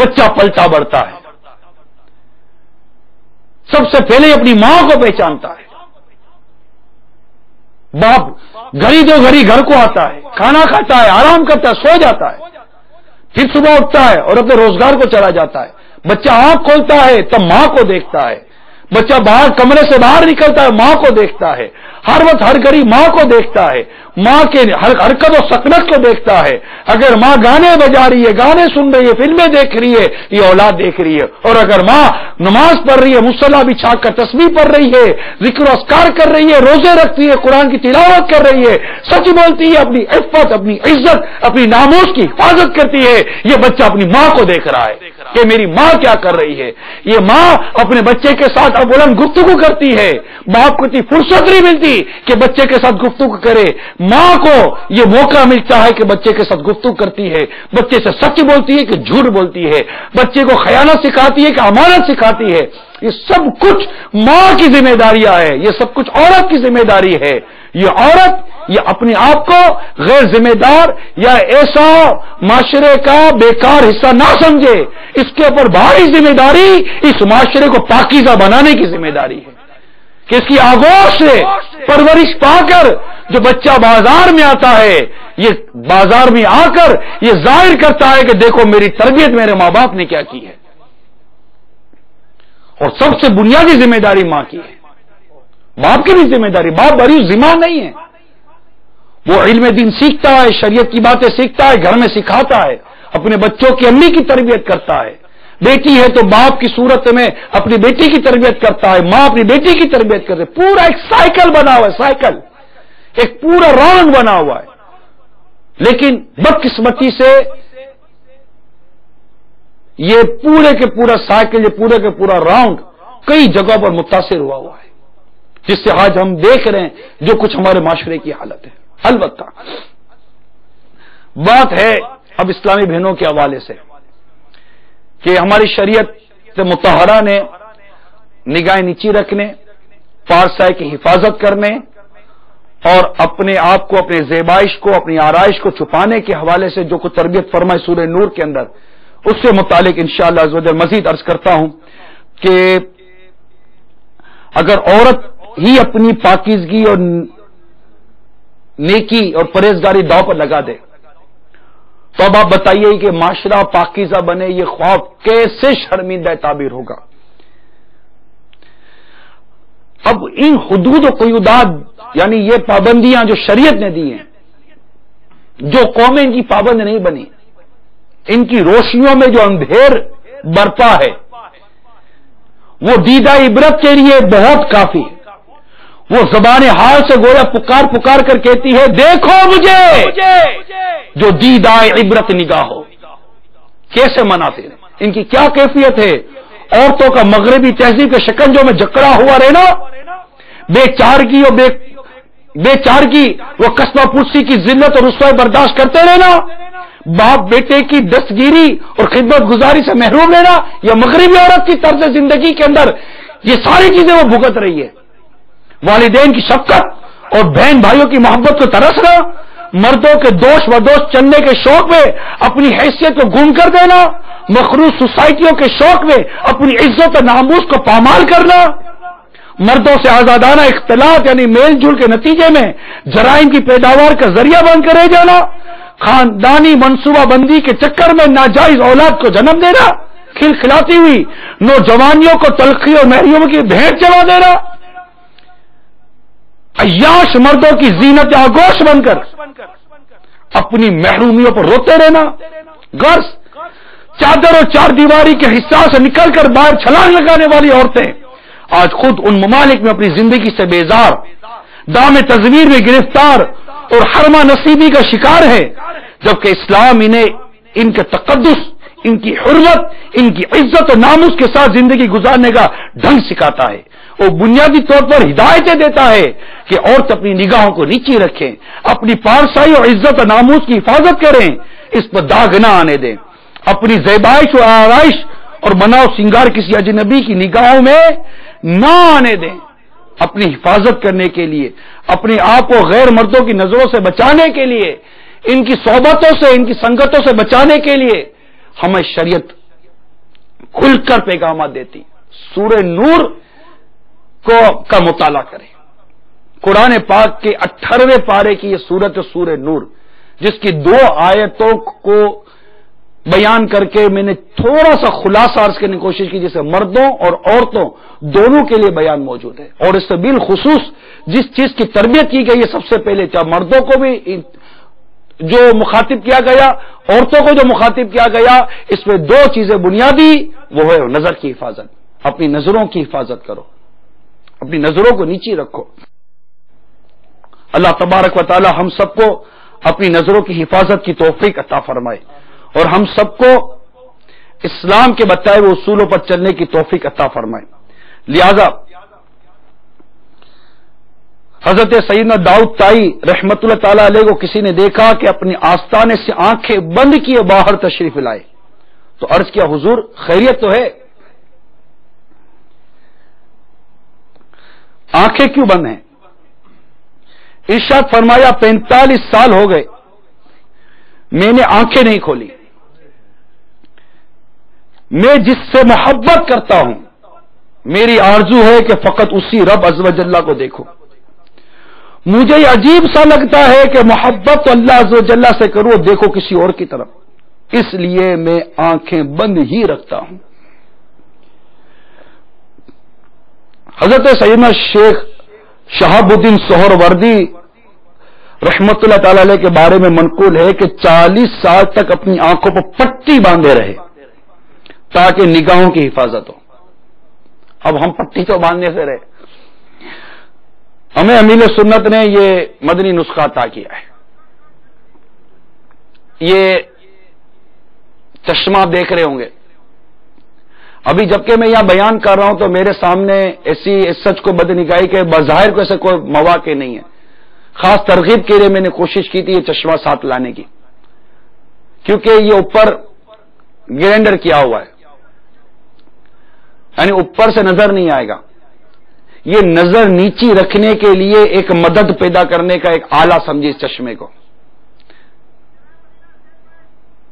بچہ پلتا بڑھتا ہے. سب سے پہلے اپنی ماں کو پہچانتا ہے. باپ گھڑی دو گھڑی گھر کو آتا ہے، کھانا کھاتا ہے، آرام کرتا ہے، سو جاتا ہے، پھر صبح اٹھتا ہے اور اپنے روزگار کو چلا جاتا ہے. بچہ آنکھ کھولتا ہے تب ماں کو دیکھتا ہے. بچہ باہر کمرے سے باہر نکلتا ہے ماں کو دیکھتا ہے. ہر وقت ہر گھڑی ماں کو دیکھتا ہے، ماں کے ہر حرکت و سکنت کو دیکھتا ہے. اگر ماں گانے بجا رہی ہے، گانے سن رہی ہے، فلمیں دیکھ رہی ہے، یہ اولاد دیکھ رہی ہے. اور اگر ماں نماز پڑھ رہی ہے، مصلی بچھا کر تسبیح پڑھ رہی ہے، ذکر و اذکار کر رہی ہے، روزے رکھتی ہے، قرآن کی تلاوت کر رہی ہے، سچ بولتی ہے، اپنی عفت، اپنی عزت، اپنی ناموس کی حفاظت کرتی ہے، یہ بچہ اپنی ماں کو دیکھ رہا ہے کہ میری ماں کیا کر رہی ہے. یہ ماں اپنے بچے کے ساتھ ابولاً گفتگو کرتی ہے. باپ کو اتنی فرصت نہیں ملتی کہ بچے کے ساتھ گفتگو کرے. ماں کو یہ موقع ملتا ہے کہ بچے کے ساتھ گفتگو کرتی ہے، بچے سے سچ بولتی ہے کہ جھوٹ بولتی ہے، بچے کو خیانت سکھاتی ہے کہ امانت سکھاتی ہے. یہ سب کچھ ماں کی ذمہ داریاں ہے، یہ سب کچھ عورت کی ذمہ داری ہے. یہ عورت یہ اپنے آپ کو غیر ذمہ دار یا ایسا معاشرے کا بیکار حصہ نہ سمجھے. اس کے اوپر بھاری ذمہ داری اس معاشرے کو پاکیزہ بنانے کی ذمہ داری ہے کہ اس کی آغوش سے پرورش پا کر جو بچہ بازار میں آتا ہے، یہ بازار میں آ کر یہ ظاہر کرتا ہے کہ دیکھو میری تربیت میرے ماں باپ نے کیا کی ہے. اور سب سے بنیادی ذمہ داری ماں کی ہے، باپ کی بھی ذمہ داری. باپ بڑی ذمہ نہیں ہے، وہ علم دین سیکھتا ہے، شریعت کی باتیں سیکھتا ہے، گھر میں سکھاتا ہے، اپنے بچوں کی امی کی تربیت کرتا ہے. بیٹی ہے تو باپ کی صورت میں اپنی بیٹی کی تربیت کرتا ہے، ماں اپنی بیٹی کی تربیت کرتے. پورا ایک سائیکل بنا ہوا ہے، سائیکل ایک پورا راؤنڈ بنا ہوا ہے. لیکن بدقسمتی سے یہ پورے کے پورا سائیکل، یہ پورے کے پورا راؤنڈ کئی جگہوں پر متاثر ہوا ہے، جس سے آج ہم دیکھ رہے ہیں جو کچھ ہمارے معاشرے کی حالت ہے. البتہ بات ہے اب اسلامی بہنوں کے حوالے سے کہ ہماری شریعت مطہرہ نے نگاہیں نیچی رکھنے، پارسائی کی حفاظت کرنے اور اپنے آپ کو، اپنے زیبائش کو، اپنی آرائش کو چھپانے کے حوالے سے جو کچھ تربیت فرمائی سورہ نور کے اندر، اس سے متعلق انشاءاللہ عز و جل مزید عرض کرتا ہوں کہ اگر عورت ہی اپنی پاکیزگی اور نیکی اور پرہیزگاری داؤ پر لگا دے تو اب آپ بتائیے کہ معاشرہ پاکیزہ بنے، یہ خواب کیسے شرمندہ تعبیر ہوگا. اب ان حدود و قیودات یعنی یہ پابندیاں جو شریعت نے دی ہیں، جو قومیں ان کی پابند نہیں بنی، ان کی روشنیوں میں جو اندھیر برپا ہے، وہ دیدہ عبرت کے لیے بہت کافی ہے. وہ زبان حال سے گویا پکار پکار کر کہتی ہے دیکھو مجھے جو دیدہ عبرت نگاہ ہو. کیسے مناتے ہیں، ان کی کیا کیفیت ہے. عورتوں کا مغربی تہذیب کے شکنجوں میں جکڑا ہوا رہنا، بے چارگی اور بے چارگی وہ قصبہ پرسی کی ذلت اور رسوائی برداشت کرتے رہنا، باپ بیٹے کی دستگیری اور خدمت گزاری سے محروم رہنا، یا مغربی عورت کی طرز زندگی کے اندر یہ ساری چیزیں وہ بھگت رہی ہے. والدین کی شفقت اور بہن بھائیوں کی محبت کو ترسنا، مردوں کے دوش و دوش چلنے کے شوق میں اپنی حیثیت کو گم کر دینا، مخروط سوسائٹیوں کے شوق میں اپنی عزت و ناموس کو پامال کرنا، مردوں سے آزادانہ اختلاط یعنی میل جول کے نتیجے میں جرائم کی پیداوار کا ذریعہ بن کر رہ جانا، خاندانی منصوبہ بندی کے چکر میں ناجائز اولاد کو جنم دینا، کھلکھلاتی ہوئی نوجوانیوں کو تلخی اور محرومیوں کی بھیٹ چلا دینا، عیاش مردوں کی زینت آگوش بن کر اپنی محرومیوں پر روتے رہنا، غرض چادر اور چار دیواری کے حصہ سے نکل کر باہر چھلانگ لگانے والی عورتیں آج خود ان ممالک میں اپنی زندگی سے بیزار، دام تزویر میں گرفتار اور حرمہ نصیبی کا شکار ہے، جبکہ اسلام انہیں ان کے تقدس، ان کی حرمت، ان کی عزت و ناموس کے ساتھ زندگی گزارنے کا ڈھنگ سکھاتا ہے، اور بنیادی طور پر ہدایتیں دیتا ہے کہ عورت اپنی نگاہوں کو نیچی رکھیں، اپنی پارسائی اور عزت و ناموس کی حفاظت کریں، اس پر داغ نہ آنے دیں، اپنی زیبائش و آرائش اور بناؤ سنگار کسی اجنبی کی نگاہوں میں نہ آنے دیں۔ اپنی حفاظت کرنے کے لیے، اپنے آپ کو غیر مردوں کی نظروں سے بچانے کے لیے، ان کی صحبتوں سے، ان کی سنگتوں سے بچانے کے لیے ہمیں شریعت کھل کر پیغامات دیتی۔ سورہ نور کا مطالعہ کریں، قرآن پاک کے 18ویں پارے کی یہ سورت سورہ نور، جس کی 2 آیتوں کو بیان کر کے میں نے تھوڑا سا خلاصہ عرض کرنے کی کوشش کی، جسے مردوں اور عورتوں دونوں کے لیے بیان موجود ہے، اور اس سے بالخصوص جس چیز کی تربیت کی گئی ہے سب سے پہلے، چاہے مردوں کو بھی جو مخاطب کیا گیا، عورتوں کو جو مخاطب کیا گیا، اس میں 2 چیزیں بنیادی، وہ ہے نظر کی حفاظت۔ اپنی نظروں کی حفاظت کرو، اپنی نظروں کو نیچی رکھو۔ اللہ تبارک و تعالی ہم سب کو اپنی نظروں کی حفاظت کی توفیق عطا فرمائے، اور ہم سب کو اسلام کے بتائے ہوئے اصولوں پر چلنے کی توفیق عطا فرمائے۔ لہذا حضرت سیدنا داؤد طائی رحمت اللہ تعالی علیہ کو کسی نے دیکھا کہ اپنی آستانے سے آنکھیں بند کیے باہر تشریف لائے، تو عرض کیا حضور خیریت تو ہے؟ آنکھیں کیوں بند ہیں؟ ارشاد فرمایا 45 سال ہو گئے میں نے آنکھیں نہیں کھولی، میں جس سے محبت کرتا ہوں میری آرزو ہے کہ فقط اسی رب عز و جل کو دیکھو، مجھے یہ عجیب سا لگتا ہے کہ محبت تو اللہ عز و جل سے کرو، دیکھو کسی اور کی طرف، اس لیے میں آنکھیں بند ہی رکھتا ہوں۔ حضرت سیدنا شیخ شہاب الدین سہروردی رحمت اللہ تعالی علیہ کے بارے میں منقول ہے کہ 40 سال تک اپنی آنکھوں پر پٹی باندھے رہے تاکہ نگاہوں کی حفاظت ہو۔ اب ہم پٹی تو باندھنے سے رہے، ہمیں امیر سنت نے یہ مدنی نسخہ عطا کیا ہے۔ یہ چشمہ دیکھ رہے ہوں گے، ابھی جبکہ میں یہاں بیان کر رہا ہوں تو میرے سامنے ایسی سچ کو بدنگاہی کے بظاہر کو ایسے کوئی مواقع نہیں ہے، خاص ترغیب کے لیے میں نے کوشش کی تھی یہ چشمہ ساتھ لانے کی، کیونکہ یہ اوپر گرینڈر کیا ہوا ہے، یعنی اوپر سے نظر نہیں آئے گا، یہ نظر نیچی رکھنے کے لیے ایک مدد پیدا کرنے کا ایک آلہ سمجھے اس چشمے کو۔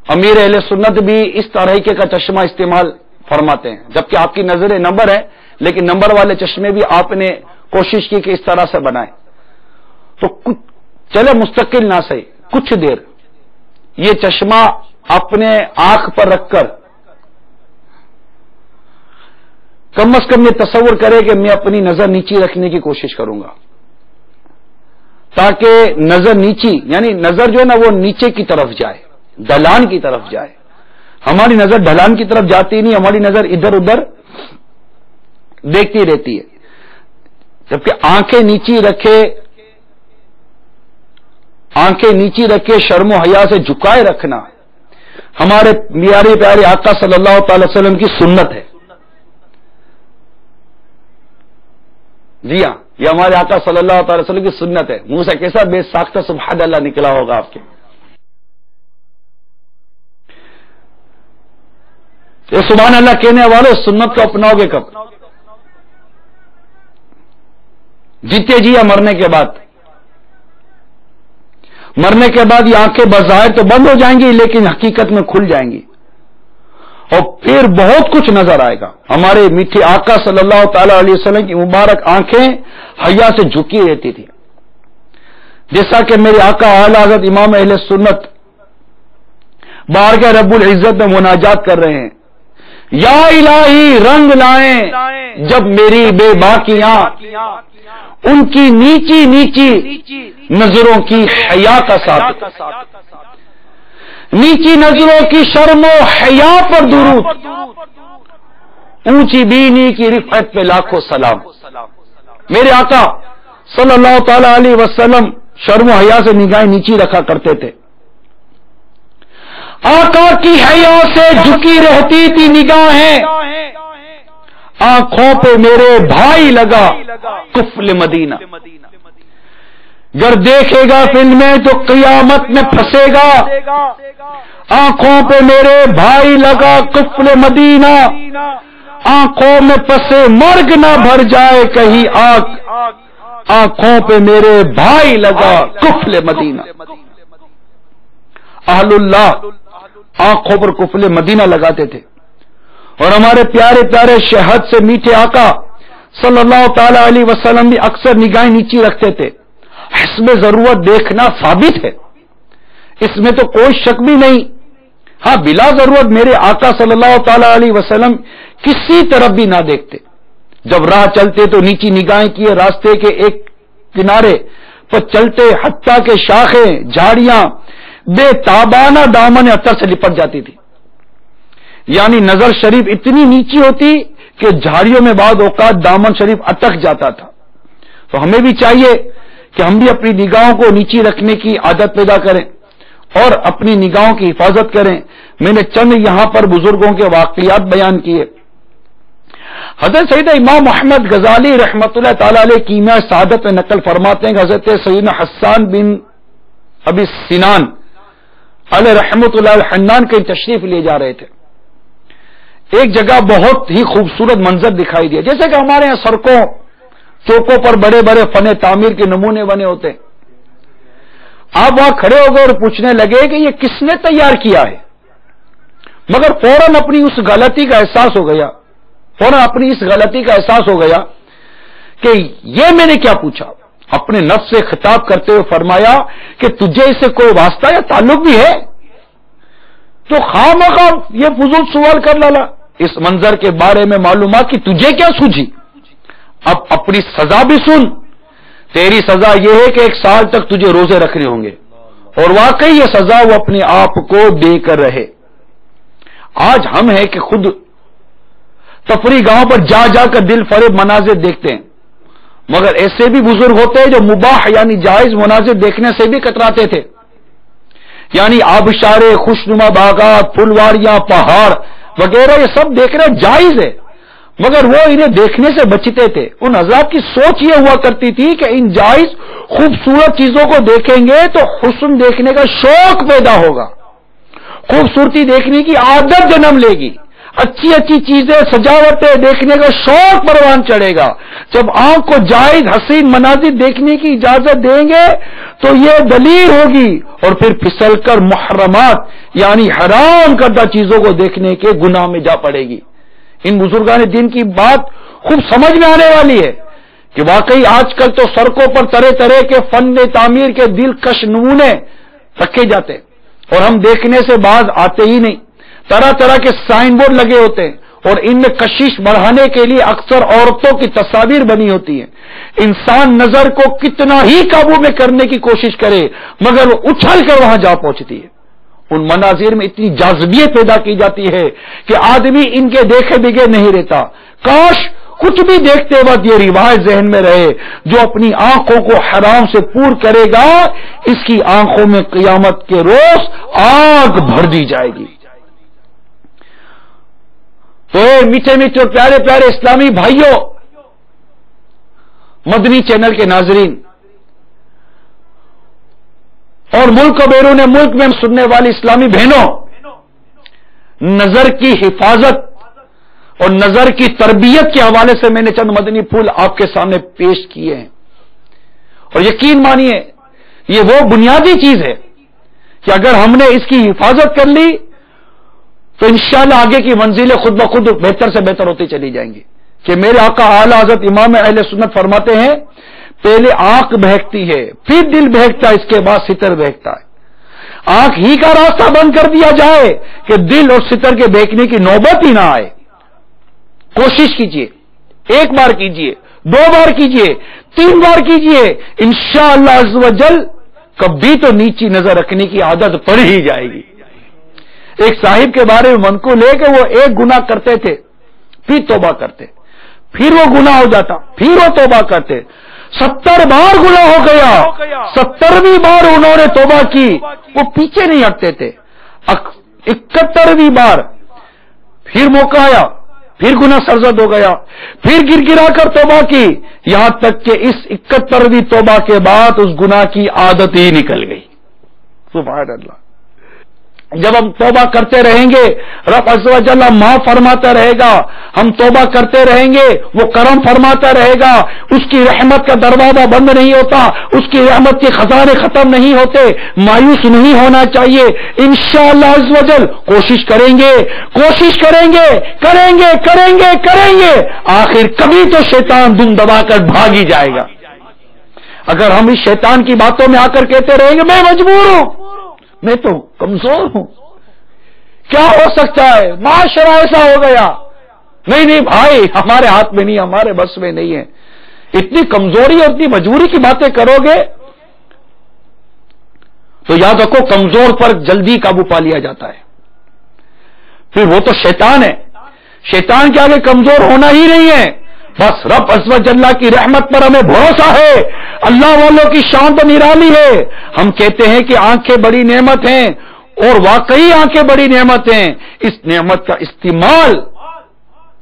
امیر اہل سنت بھی اس طریقے کا چشمہ استعمال فرماتے ہیں، جبکہ آپ کی نظریں نمبر ہیں، لیکن نمبر والے چشمے بھی آپ نے کوشش کی کہ اس طرح سے بنائیں، تو چلے مستقل نہ صحیح کچھ دیر یہ چشمہ اپنے آنکھ پر رکھ کر کم از کم یہ تصور کرے کہ میں اپنی نظر نیچی رکھنے کی کوشش کروں گا، تاکہ نظر نیچی یعنی نظر جو ہے نا وہ نیچے کی طرف جائے، ڈھلان کی طرف جائے۔ ہماری نظر ڈھلان کی طرف جاتی نہیں، ہماری نظر ادھر ادھر دیکھتی رہتی ہے، جبکہ آنکھیں نیچی رکھے شرم و حیا سے جھکائے رکھنا ہمارے میارے پیارے آقا صلی اللہ تعالی وسلم کی سنت ہے۔ جی ہاں، یہ ہمارے آقا صلی اللہ تعالی وسلم کی سنت ہے۔ منہ سے کیسا بے ساختہ سبحان اللہ نکلا ہوگا آپ کے۔ یہ سبحان اللہ کہنے والے سنت کو اپناؤ گے کب؟ جیتے جی یا مرنے کے بعد؟ مرنے کے بعد یہ آنکھیں بظاہر تو بند ہو جائیں گی لیکن حقیقت میں کھل جائیں گی اور پھر بہت کچھ نظر آئے گا. ہمارے میٹھے آقا صلی اللہ تعالی علیہ وسلم کی مبارک آنکھیں حیا سے جھکی رہتی تھی. جیسا کہ میرے آقا اعلی حضرت امام اہل سنت بارگاہ رب العزت میں مناجات کر رہے ہیں, یا الہی رنگ لائیں جب میری بے باکیاں ان کی نیچی نیچی نظروں کی حیا کا ثابت, نیچی نظروں کی شرم و حیا پر درود, اونچی بینی کی رفعت پہ لاکھوں سلام. میرے آقا صلی اللہ تعالی علیہ وسلم شرم و حیا سے نگاہیں نیچی رکھا کرتے تھے. آقا کی حیا سے جھکی رہتی تھی نگاہیں, آنکھوں پہ میرے بھائی لگا کفل مدینہ. گر دیکھے گا فلمیں تو قیامت میں پھنسے گا, آنکھوں پہ میرے بھائی لگا کفل مدینہ. آنکھوں میں پسے مرگ نہ بھر جائے کہیں آنکھ, آنکھوں پہ میرے بھائی لگا کفل مدینہ. اہل اللہ آنکھوں پر کفل مدینہ لگاتے تھے اور ہمارے پیارے پیارے شہد سے میٹھے آقا صلی اللہ تعالی علیہ وسلم بھی اکثر نگاہیں نیچی رکھتے تھے. حسب ضرورت دیکھنا ثابت ہے, اس میں تو کوئی شک بھی نہیں. ہاں بلا ضرورت میرے آقا صلی اللہ تعالی علیہ وسلم کسی طرف بھی نہ دیکھتے. جب راہ چلتے تو نیچی نگاہیں کیے راستے کے ایک کنارے پر چلتے, حتیٰ کہ شاخیں جھاڑیاں بے تابانہ دامن اثر سے لپٹ جاتی تھی. یعنی نظر شریف اتنی نیچی ہوتی کہ جھاڑیوں میں بعض اوقات دامن شریف اٹک جاتا تھا. تو ہمیں بھی چاہیے کہ ہم بھی اپنی نگاہوں کو نیچی رکھنے کی عادت پیدا کریں اور اپنی نگاہوں کی حفاظت کریں. میں نے چند یہاں پر بزرگوں کے واقعات بیان کیے. حضرت سیدنا امام محمد غزالی رحمۃ اللہ تعالی علیہ کیمیا سعادت میں نقل فرماتے ہیں کہ حضرت سیدنا حسان بن ابی سنان علیہ رحمۃ اللہ الحنان کے تشریف لے جا رہے تھے. ایک جگہ بہت ہی خوبصورت منظر دکھائی دیا, جیسے کہ ہمارے یہاں سڑکوں چوکوں پر بڑے بڑے فن تعمیر کے نمونے بنے ہوتے. آپ وہاں کھڑے ہو گئے اور پوچھنے لگے کہ یہ کس نے تیار کیا ہے, مگر فوراً اپنی اس غلطی کا احساس ہو گیا, فوراً اپنی اس غلطی کا احساس ہو گیا کہ یہ میں نے کیا پوچھا. اپنے نفس سے خطاب کرتے ہوئے فرمایا کہ تجھے اس سے کوئی واسطہ یا تعلق بھی ہے تو خواہ یہ فضول سوال کر لالا. اس منظر کے بارے میں معلومات کہ تجھے کیا سوجھی. اب اپنی سزا بھی سن. تیری سزا یہ ہے کہ 1 سال تک تجھے روزے رکھنے ہوں گے, اور واقعی یہ سزا وہ اپنے آپ کو دے کر رہے. آج ہم ہیں کہ خود تفریح گاہوں پر جا جا کر دل فریب مناظر دیکھتے ہیں, مگر ایسے بھی بزرگ ہوتے ہیں جو مباح یعنی جائز مناظر دیکھنے سے بھی کتراتے تھے. یعنی آبشارے, خوشنما باغات, پھلواریاں, پہاڑ وغیرہ یہ سب دیکھنا جائز ہے, مگر وہ انہیں دیکھنے سے بچتے تھے. ان حضرات کی سوچ یہ ہوا کرتی تھی کہ ان جائز خوبصورت چیزوں کو دیکھیں گے تو حسن دیکھنے کا شوق پیدا ہوگا, خوبصورتی دیکھنے کی عادت جنم لے گی, اچھی اچھی چیزیں سجاوٹیں دیکھنے کا شوق پروان چڑھے گا. جب آنکھ کو جائز حسین مناظر دیکھنے کی اجازت دیں گے تو یہ دلیل ہوگی, اور پھر پھسل کر محرمات یعنی حرام کردہ چیزوں کو دیکھنے کے گناہ میں جا پڑے گی. ان بزرگان دین کی بات خوب سمجھ میں آنے والی ہے کہ واقعی آج کل تو سڑکوں پر طرح طرح کے فن تعمیر کے دلکش نمونے رکھے جاتے اور ہم دیکھنے سے باز آتے ہی نہیں. طرح طرح کے سائن بورڈ لگے ہوتے ہیں اور ان میں کشش بڑھانے کے لیے اکثر عورتوں کی تصاویر بنی ہوتی ہیں. انسان نظر کو کتنا ہی قابو میں کرنے کی کوشش کرے مگر وہ اچھل کر وہاں جا پہنچتی ہے. ان مناظر میں اتنی جاذبیت پیدا کی جاتی ہے کہ آدمی ان کے دیکھے بغیر نہیں رہتا. کاش کچھ بھی دیکھتے وقت یہ روایت ذہن میں رہے, جو اپنی آنکھوں کو حرام سے پور کرے گا اس کی آنکھوں میں قیامت کے روز آگ بھر دی جائے گی. تو میٹھے میٹھے اور پیارے پیارے اسلامی بھائیوں, مدنی چینل کے ناظرین اور ملک و بیرون ملک میں ہم سننے والی اسلامی بہنوں, نظر کی حفاظت اور نظر کی تربیت کے حوالے سے میں نے چند مدنی پھول آپ کے سامنے پیش کیے ہیں. اور یقین مانیے یہ وہ بنیادی چیز ہے کہ اگر ہم نے اس کی حفاظت کر لی تو انشاءاللہ آگے کی منزلیں خود بخود بہتر سے بہتر ہوتی چلی جائیں گی. کہ میرے آقا اعلی حضرت امام اہل سنت فرماتے ہیں پہلے آنکھ بہکتی ہے، پھر دل بہکتا ہے، اس کے بعد ستر بہکتا ہے. آنکھ ہی کا راستہ بند کر دیا جائے کہ دل اور ستر کے بہکنے کی نوبت ہی نہ آئے. کوشش کیجئے، ایک بار کیجئے، 2 بار کیجئے، 3 بار کیجئے، انشاءاللہ عز و جل کبھی تو نیچی نظر رکھنے کی عادت پڑ ہی جائے گی. ایک صاحب کے بارے میں منقول ہے کہ وہ ایک گناہ کرتے تھے، پھر توبہ کرتے، پھر وہ گناہ ہو جاتا، پھر وہ توبہ کرتے. 70 بار گناہ ہو گیا، 70ویں بار انہوں نے توبہ کی، وہ پیچھے نہیں ہٹتے تھے. 71ویں بار پھر موقع آیا، پھر گناہ سرزد ہو گیا، پھر گر گرا کر توبہ کی، یہاں تک کہ اس 71ویں توبہ کے بعد اس گناہ کی عادت ہی نکل گئی. سبحان اللہ. جب ہم توبہ کرتے رہیں گے رب عز و جل معاف فرماتا رہے گا، ہم توبہ کرتے رہیں گے وہ کرم فرماتا رہے گا. اس کی رحمت کا دروازہ بند نہیں ہوتا، اس کی رحمت کے خزانے ختم نہیں ہوتے. مایوس نہیں ہونا چاہیے. انشاءاللہ عز و جل کوشش کریں گے، کوشش کریں گے، کریں گے کریں گے کریں گے، آخر کبھی تو شیطان دم دبا کر بھاگ ہی جائے گا. اگر ہم اس شیطان کی باتوں میں آ کر کہتے رہیں گے میں مجبور ہوں، میں تو کمزور ہوں، کیا ہو سکتا ہے، معاشرہ ایسا ہو گیا، نہیں نہیں بھائی ہمارے ہاتھ میں نہیں، ہمارے بس میں نہیں ہے. اتنی کمزوری اور اتنی مجبوری کی باتیں کرو گے تو یاد رکھو کمزور پر جلدی قابو پا لیا جاتا ہے. پھر وہ تو شیطان ہے، شیطان کے آگے کمزور ہونا ہی نہیں ہے. بس رب عز و جل کی رحمت پر ہمیں بھروسہ ہے، اللہ والوں کی شان تو نرالی ہے. ہم کہتے ہیں کہ آنکھیں بڑی نعمت ہیں، اور واقعی آنکھیں بڑی نعمت ہیں. اس نعمت کا استعمال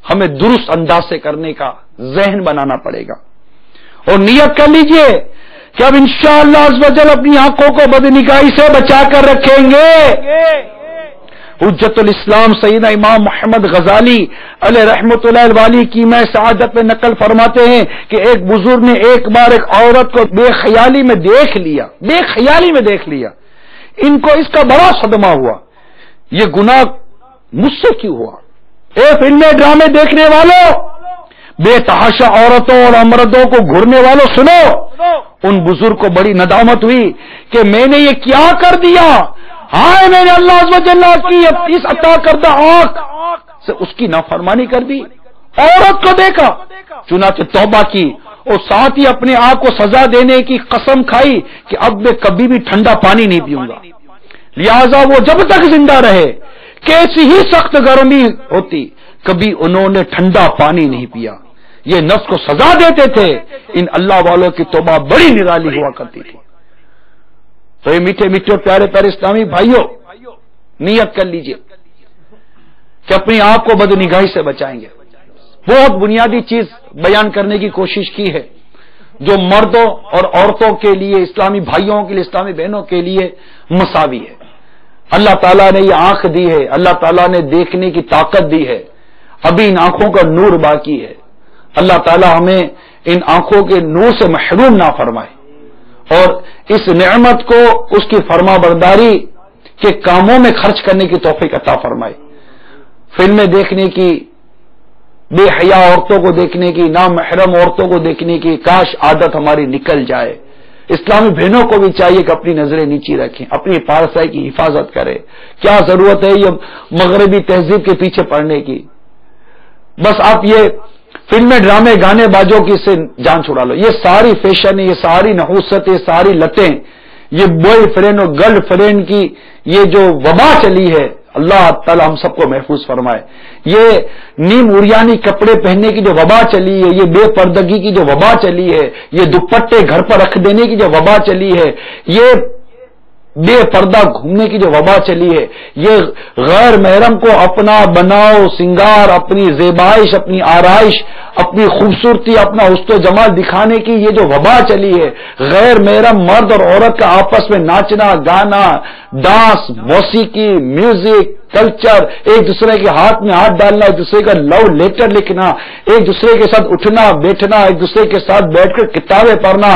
ہمیں درست انداز سے کرنے کا ذہن بنانا پڑے گا. اور نیت کر لیجئے کہ اب انشاءاللہ عز و جل اپنی آنکھوں کو بدنگاہی سے بچا کر رکھیں گے. حجت الاسلام سیدنا امام محمد غزالی علیہ رحمت اللہ والی کی میں سعادت میں نقل فرماتے ہیں کہ ایک بزرگ نے ایک بار ایک عورت کو بے خیالی میں دیکھ لیا، بے خیالی میں دیکھ لیا. ان کو اس کا بڑا صدمہ ہوا، یہ گناہ مجھ سے کیوں ہوا؟ اے فلمیں ڈرامے دیکھنے والوں، بے تحاشا عورتوں اور مردوں کو گھرنے والوں سنو. ان بزرگ کو بڑی ندامت ہوئی کہ میں نے یہ کیا کر دیا. ہائے میں نے اللہ عز و جل کی اس عطا کردہ آنکھ سے اس کی نافرمانی کر دی. عورت کو دیکھا، چنانچہ توبہ کی اور ساتھ ہی اپنے آپ کو سزا دینے کی قسم کھائی کہ اب میں کبھی بھی ٹھنڈا پانی نہیں پیوں گا. لہذا وہ جب تک زندہ رہے کیسی ہی سخت گرمی ہوتی کبھی انہوں نے ٹھنڈا پانی نہیں پیا. یہ نفس کو سزا دیتے تھے. ان اللہ والوں کی توبہ بڑی نرالی ہوا کرتی تھی. تو یہ میٹھے میٹھے پیارے پیارے اسلامی بھائیوں، نیت کر لیجئے کہ اپنی آپ کو بدنگاہی سے بچائیں گے. بہت بنیادی چیز بیان کرنے کی کوشش کی ہے جو مردوں اور عورتوں کے لیے، اسلامی بھائیوں کے لیے، اسلامی بہنوں کے لیے مساوی ہے. اللہ تعالیٰ نے یہ آنکھ دی ہے، اللہ تعالیٰ نے دیکھنے کی طاقت دی ہے. ابھی ان آنکھوں کا نور باقی ہے. اللہ تعالیٰ ہمیں ان آنکھوں کے نور سے محروم نہ فرمائے اور اس نعمت کو اس کی فرما برداری کے کاموں میں خرچ کرنے کی توفیق عطا فرمائے. فلمیں دیکھنے کی، بے حیا عورتوں کو دیکھنے کی، نامحرم عورتوں کو دیکھنے کی کاش عادت ہماری نکل جائے. اسلامی بہنوں کو بھی چاہیے کہ اپنی نظریں نیچی رکھیں، اپنی پارسائی کی حفاظت کریں. کیا ضرورت ہے یہ مغربی تہذیب کے پیچھے پڑنے کی؟ بس آپ یہ فلمیں ڈرامے گانے باجوں کی سے جان چھڑا لو. یہ ساری فیشن، یہ ساری نحوست، یہ ساری لتیں، یہ بوائے فرینڈ اور گرل فرینڈ کی یہ جو وبا چلی ہے، اللہ تعالی ہم سب کو محفوظ فرمائے. یہ نیم اریانی کپڑے پہننے کی جو وبا چلی ہے، یہ بے پردگی کی جو وبا چلی ہے، یہ دوپٹے گھر پر رکھ دینے کی جو وبا چلی ہے، یہ بے پردہ گھومنے کی جو وبا چلی ہے، یہ غیر محرم کو اپنا بناؤ سنگار، اپنی زیبائش، اپنی آرائش، اپنی خوبصورتی، اپنا حسن و جمال دکھانے کی یہ جو وبا چلی ہے، غیر محرم مرد اور عورت کا آپس میں ناچنا گانا، ڈانس، موسیقی، میوزک، کلچر، ایک دوسرے کے ہاتھ میں ہاتھ ڈالنا، ایک دوسرے کا لو لیٹر لکھنا، ایک دوسرے کے ساتھ اٹھنا بیٹھنا، ایک دوسرے کے ساتھ بیٹھ کر کتابیں پڑھنا،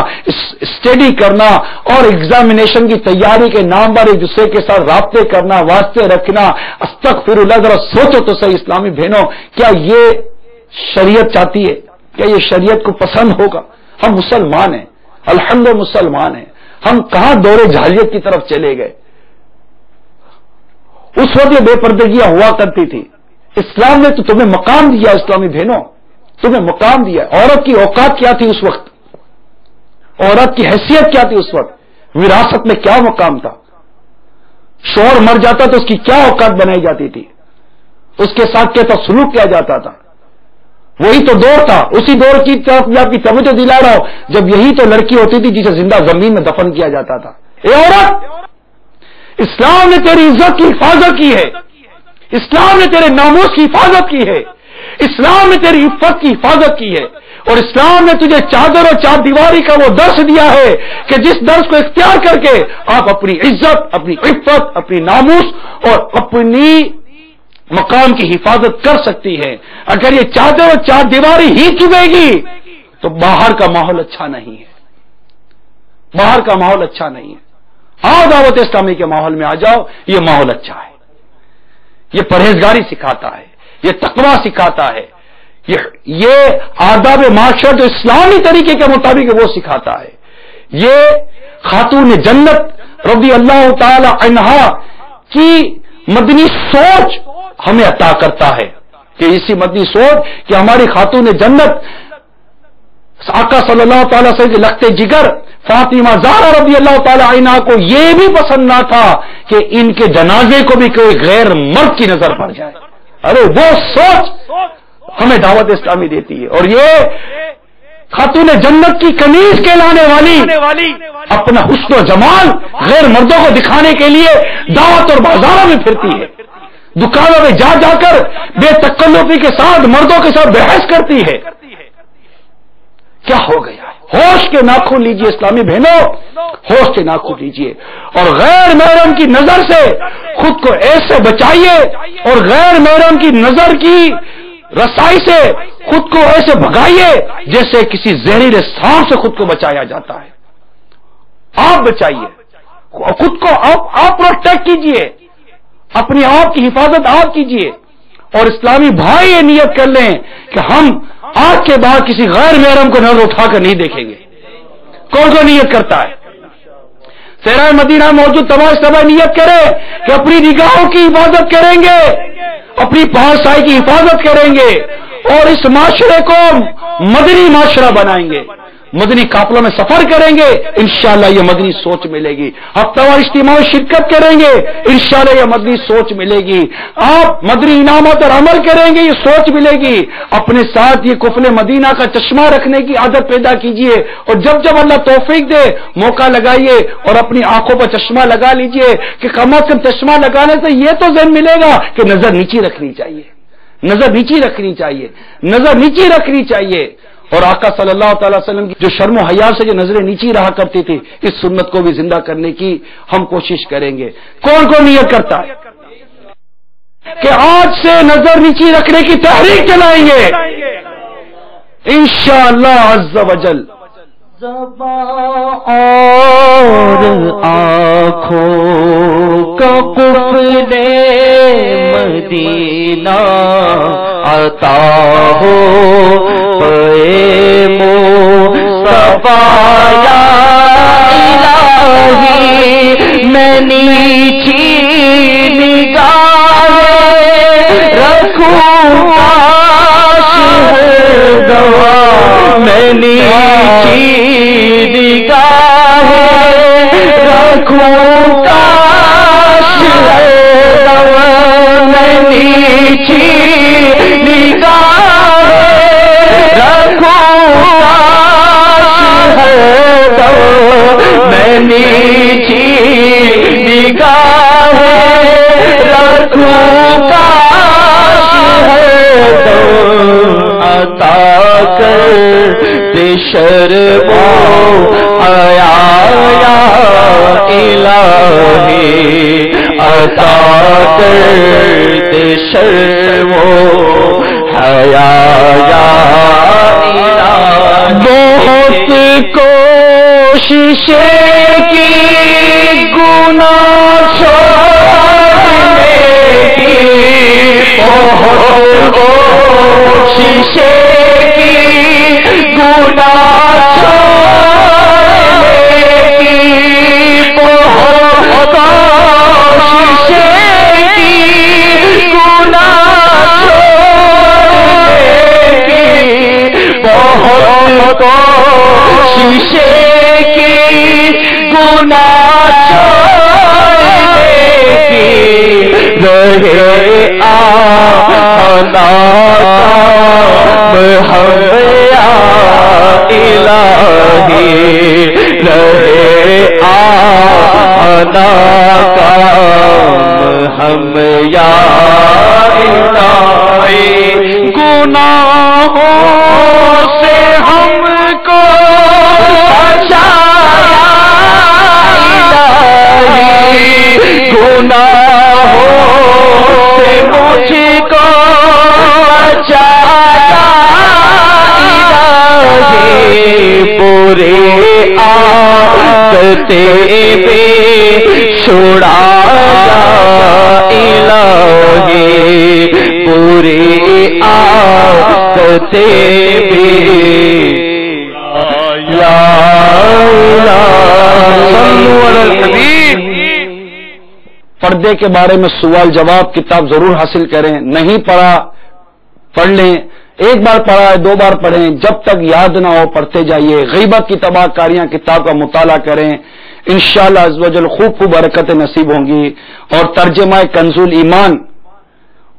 اسٹڈی کرنا، اور ایگزامینیشن کی تیاری کے نام پر ایک دوسرے کے ساتھ رابطے کرنا، واسطے رکھنا۔ استغفر اللہ، ذرا سوچو تو صحیح اسلامی بہنوں، کیا یہ شریعت چاہتی ہے؟ کیا یہ شریعت کو پسند ہوگا؟ ہم مسلمان ہیں، الحمدللہ مسلمان ہیں، ہم کہاں دور جاہلیت کی طرف چلے گئے؟ اس وقت یہ بے پردگیاں ہوا کرتی تھی، اسلام نے تو تمہیں مقام دیا، اسلامی بہنوں تمہیں مقام دیا۔ عورت کی اوقات کیا تھی اس وقت؟ عورت کی حیثیت کیا تھی اس وقت؟ وراثت میں کیا مقام تھا؟ شوہر مر جاتا تو اس کی کیا اوقات بنائی جاتی تھی؟ اس کے ساتھ کیا سلوک کیا جاتا تھا؟ وہی تو دور تھا، اسی دور کی طرف میں آپ کی توجہ دلا رہا ہوں جب یہی تو لڑکی ہوتی تھی جسے زندہ زمین میں دفن کیا جاتا تھا۔ اے عورت، اسلام نے تیری عزت کی حفاظت کی ہے، اسلام نے تیرے ناموس کی حفاظت کی ہے، اسلام نے تیری عفت کی حفاظت کی ہے، اور اسلام نے تجھے چادر اور چار دیواری کا وہ درس دیا ہے کہ جس درس کو اختیار کر کے آپ اپنی عزت، اپنی عفت، اپنی ناموس اور اپنی مقام کی حفاظت کر سکتی ہے۔ اگر یہ چادر اور چار دیواری ہی چبھے گی تو باہر کا ماحول اچھا نہیں ہے، باہر کا ماحول اچھا نہیں ہے۔ آؤ دعوت اسلامی کے ماحول میں آ جاؤ، یہ ماحول اچھا ہے، یہ پرہیزگاری سکھاتا ہے، یہ تقویٰ سکھاتا ہے، یہ آداب معاشرت جو اسلامی طریقے کے مطابق وہ سکھاتا ہے۔ یہ خاتون جنت رضی اللہ تعالی عنہا کی مدنی سوچ ہمیں عطا کرتا ہے کہ اسی مدنی سوچ کہ ہماری خاتون جنت آقا صلی اللہ تعالی وسلم کے لخت جگر فاطمہ زہرا رضی اللہ تعالی عنہا کو یہ بھی پسند نہ تھا کہ ان کے جنازے کو بھی کوئی غیر مرد کی نظر پڑ جائے۔ ارے وہ سوچ ہمیں دعوت اسلامی دیتی ہے، اور یہ خاتون جنت کی کنیز کہلانے والی اپنا حسن و جمال غیر مردوں کو دکھانے کے لیے دعوت اور بازاروں میں پھرتی ہے، دکانوں میں جا جا کر بے تکلفی کے ساتھ مردوں کے ساتھ بحث کرتی ہے۔ کیا ہو گیا؟ ہوش کے ناخن لیجئے اسلامی بہنوں، ہوش کے ناخن لیجئے، اور غیر محرم کی نظر سے خود کو ایسے بچائیے، اور غیر محرم کی نظر کی رسائی سے خود کو ایسے بھگائیے جیسے کسی زہریلے سانپ سے خود کو بچایا جاتا ہے۔ آپ بچائیے خود کو، آپ پروٹیکٹ کیجئے، اپنی آپ کی حفاظت آپ کیجئے، اور اسلامی بھائی یہ نیت کر لیں کہ ہم آج کے بعد کسی غیر محرم کو نظر اٹھا کر نہیں دیکھیں گے۔ کون کون نیت کرتا ہے؟ صحرا مدینہ موجود تمام صحابہ نیت کرے کہ اپنی نگاہوں کی حفاظت کریں گے، اپنی پانچ سائے کی حفاظت کریں گے، اور اس معاشرے کو مدنی معاشرہ بنائیں گے، مدنی قافلوں میں سفر کریں گے، انشاءاللہ یہ مدنی سوچ ملے گی۔ ہفتہ وار اجتماع میں شرکت کریں گے، انشاءاللہ یہ مدنی سوچ ملے گی۔ آپ مدنی انعامات پر عمل کریں گے، یہ سوچ ملے گی۔ اپنے ساتھ یہ کفل مدینہ کا چشمہ رکھنے کی عادت پیدا کیجئے، اور جب جب اللہ توفیق دے موقع لگائیے اور اپنی آنکھوں پر چشمہ لگا لیجئے کہ کم از کم چشمہ لگانے سے یہ تو ذہن ملے گا کہ نظر نیچی رکھنی چاہیے، نظر نیچی رکھنی چاہیے، نظر نیچی رکھنی چاہیے۔ اور آقا صلی اللہ تعالی وسلم کی جو شرم و حیا سے جو نظریں نیچی رہا کرتی تھی، اس سنت کو بھی زندہ کرنے کی ہم کوشش کریں گے۔ کون کون نیت کرتا ہے کہ آج سے نظر نیچی رکھنے کی تحریک چلائیں گے انشاءاللہ عز و جل؟ زبان اور آنکھوں کا قفل مدینہ عطا ہو پے مصطفیٰ یا الہی، میں نیچی نگاہ رکھوں کاش گوا، میں نیچی نگاہ رکھوں کاش گوا، میں نیچی نگاہ رکھوں کاش گوا، میں نیچی نگاہ رکھوں کاش عطا کر دے شرم و حیا یا الہی، عطا کر دے شرم و حیا یا الہی بہت کوشش کی گناہ چھوڑنے کی بہت کوشش کی گناہ چھوڑنے کی بہت کوشش کی گناہ چھوڑنے کی بہت کوشش کی گناہ چھوڑنے کی رہے آنا ہم یا الہی رہے آنا ہم یا الہی گناہوں سے ہم کو بچایا الہی گناہوں سے مجھ کو بچایا الہی پورے عادتیں بھی چھڑایا الہی پوری عادتیں بھی یا صلو علی الحبیب۔ پردے کے بارے میں سوال جواب کتاب ضرور حاصل کریں، نہیں پڑھا پڑھ لیں، ایک بار پڑھا ہے 2 بار پڑھیں، جب تک یاد نہ ہو پڑھتے جائیے۔ غیبت کی تباہ کاریاں کتاب کا مطالعہ کریں، انشاءاللہ عز و جل خوب برکتیں نصیب ہوں گی۔ اور ترجمہ کنز الایمان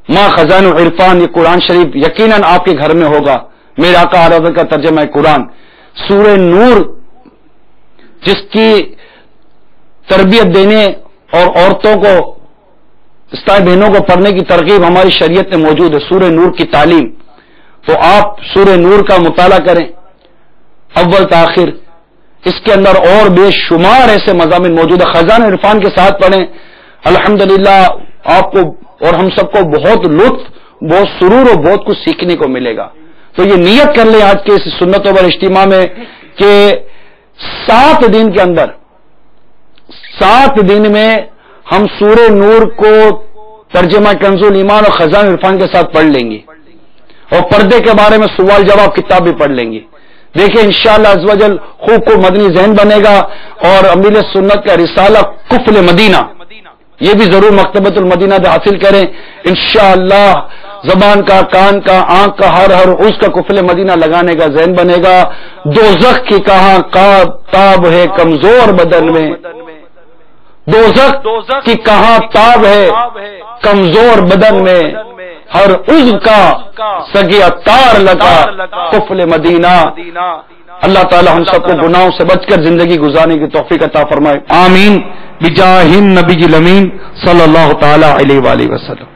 ما خزان عرفان، یہ قرآن شریف یقیناً آپ کے گھر میں ہوگا، میرے آقا حضرت کا ترجمہ قرآن۔ سورہ نور جس کی تربیت دینے اور عورتوں کو، اسلامی بہنوں کو پڑھنے کی ترغیب ہماری شریعت میں موجود ہے، سورہ نور کی تعلیم، تو آپ سورہ نور کا مطالعہ کریں اول تاخیر۔ اس کے اندر اور بے شمار ایسے مضامین موجود ہے، خزان عرفان کے ساتھ پڑھیں، الحمدللہ آپ کو اور ہم سب کو بہت لطف، بہت سرور اور بہت کچھ سیکھنے کو ملے گا۔ تو یہ نیت کر لیں آج کے اس سنتوں پر اجتماع میں کہ 7 دن کے اندر، 7 دن میں ہم سورہ نور کو ترجمہ کنز الایمان اور خزان عرفان کے ساتھ پڑھ لیں گے، اور پردے کے بارے میں سوال جواب کتاب بھی پڑھ لیں گے۔ دیکھیں انشاءاللہ عز و جل خوب کو مدنی ذہن بنے گا، اور امیل سنت کا رسالہ کفل مدینہ یہ بھی ضرور مکتبۃ المدینہ سے حاصل کریں انشاءاللہ۔ زبان کا، کان کا، آنکھ کا، ہر عضو کا کفل مدینہ لگانے کا ذہن بنے گا۔ دوزخ کی کہاں تاب ہے کمزور بدن میں، دوزخ کی کہاں تاب ہے کمزور بدن میں، ہر عضو کا سگیا تار لگا کفل مدینہ۔ اللہ تعالی ہم سب کو گناہوں سے بچ کر زندگی گزارنے کی توفیق عطا فرمائے، آمین بجاہ النبی الامین صلی اللہ تعالی علیہ وآلہ وسلم۔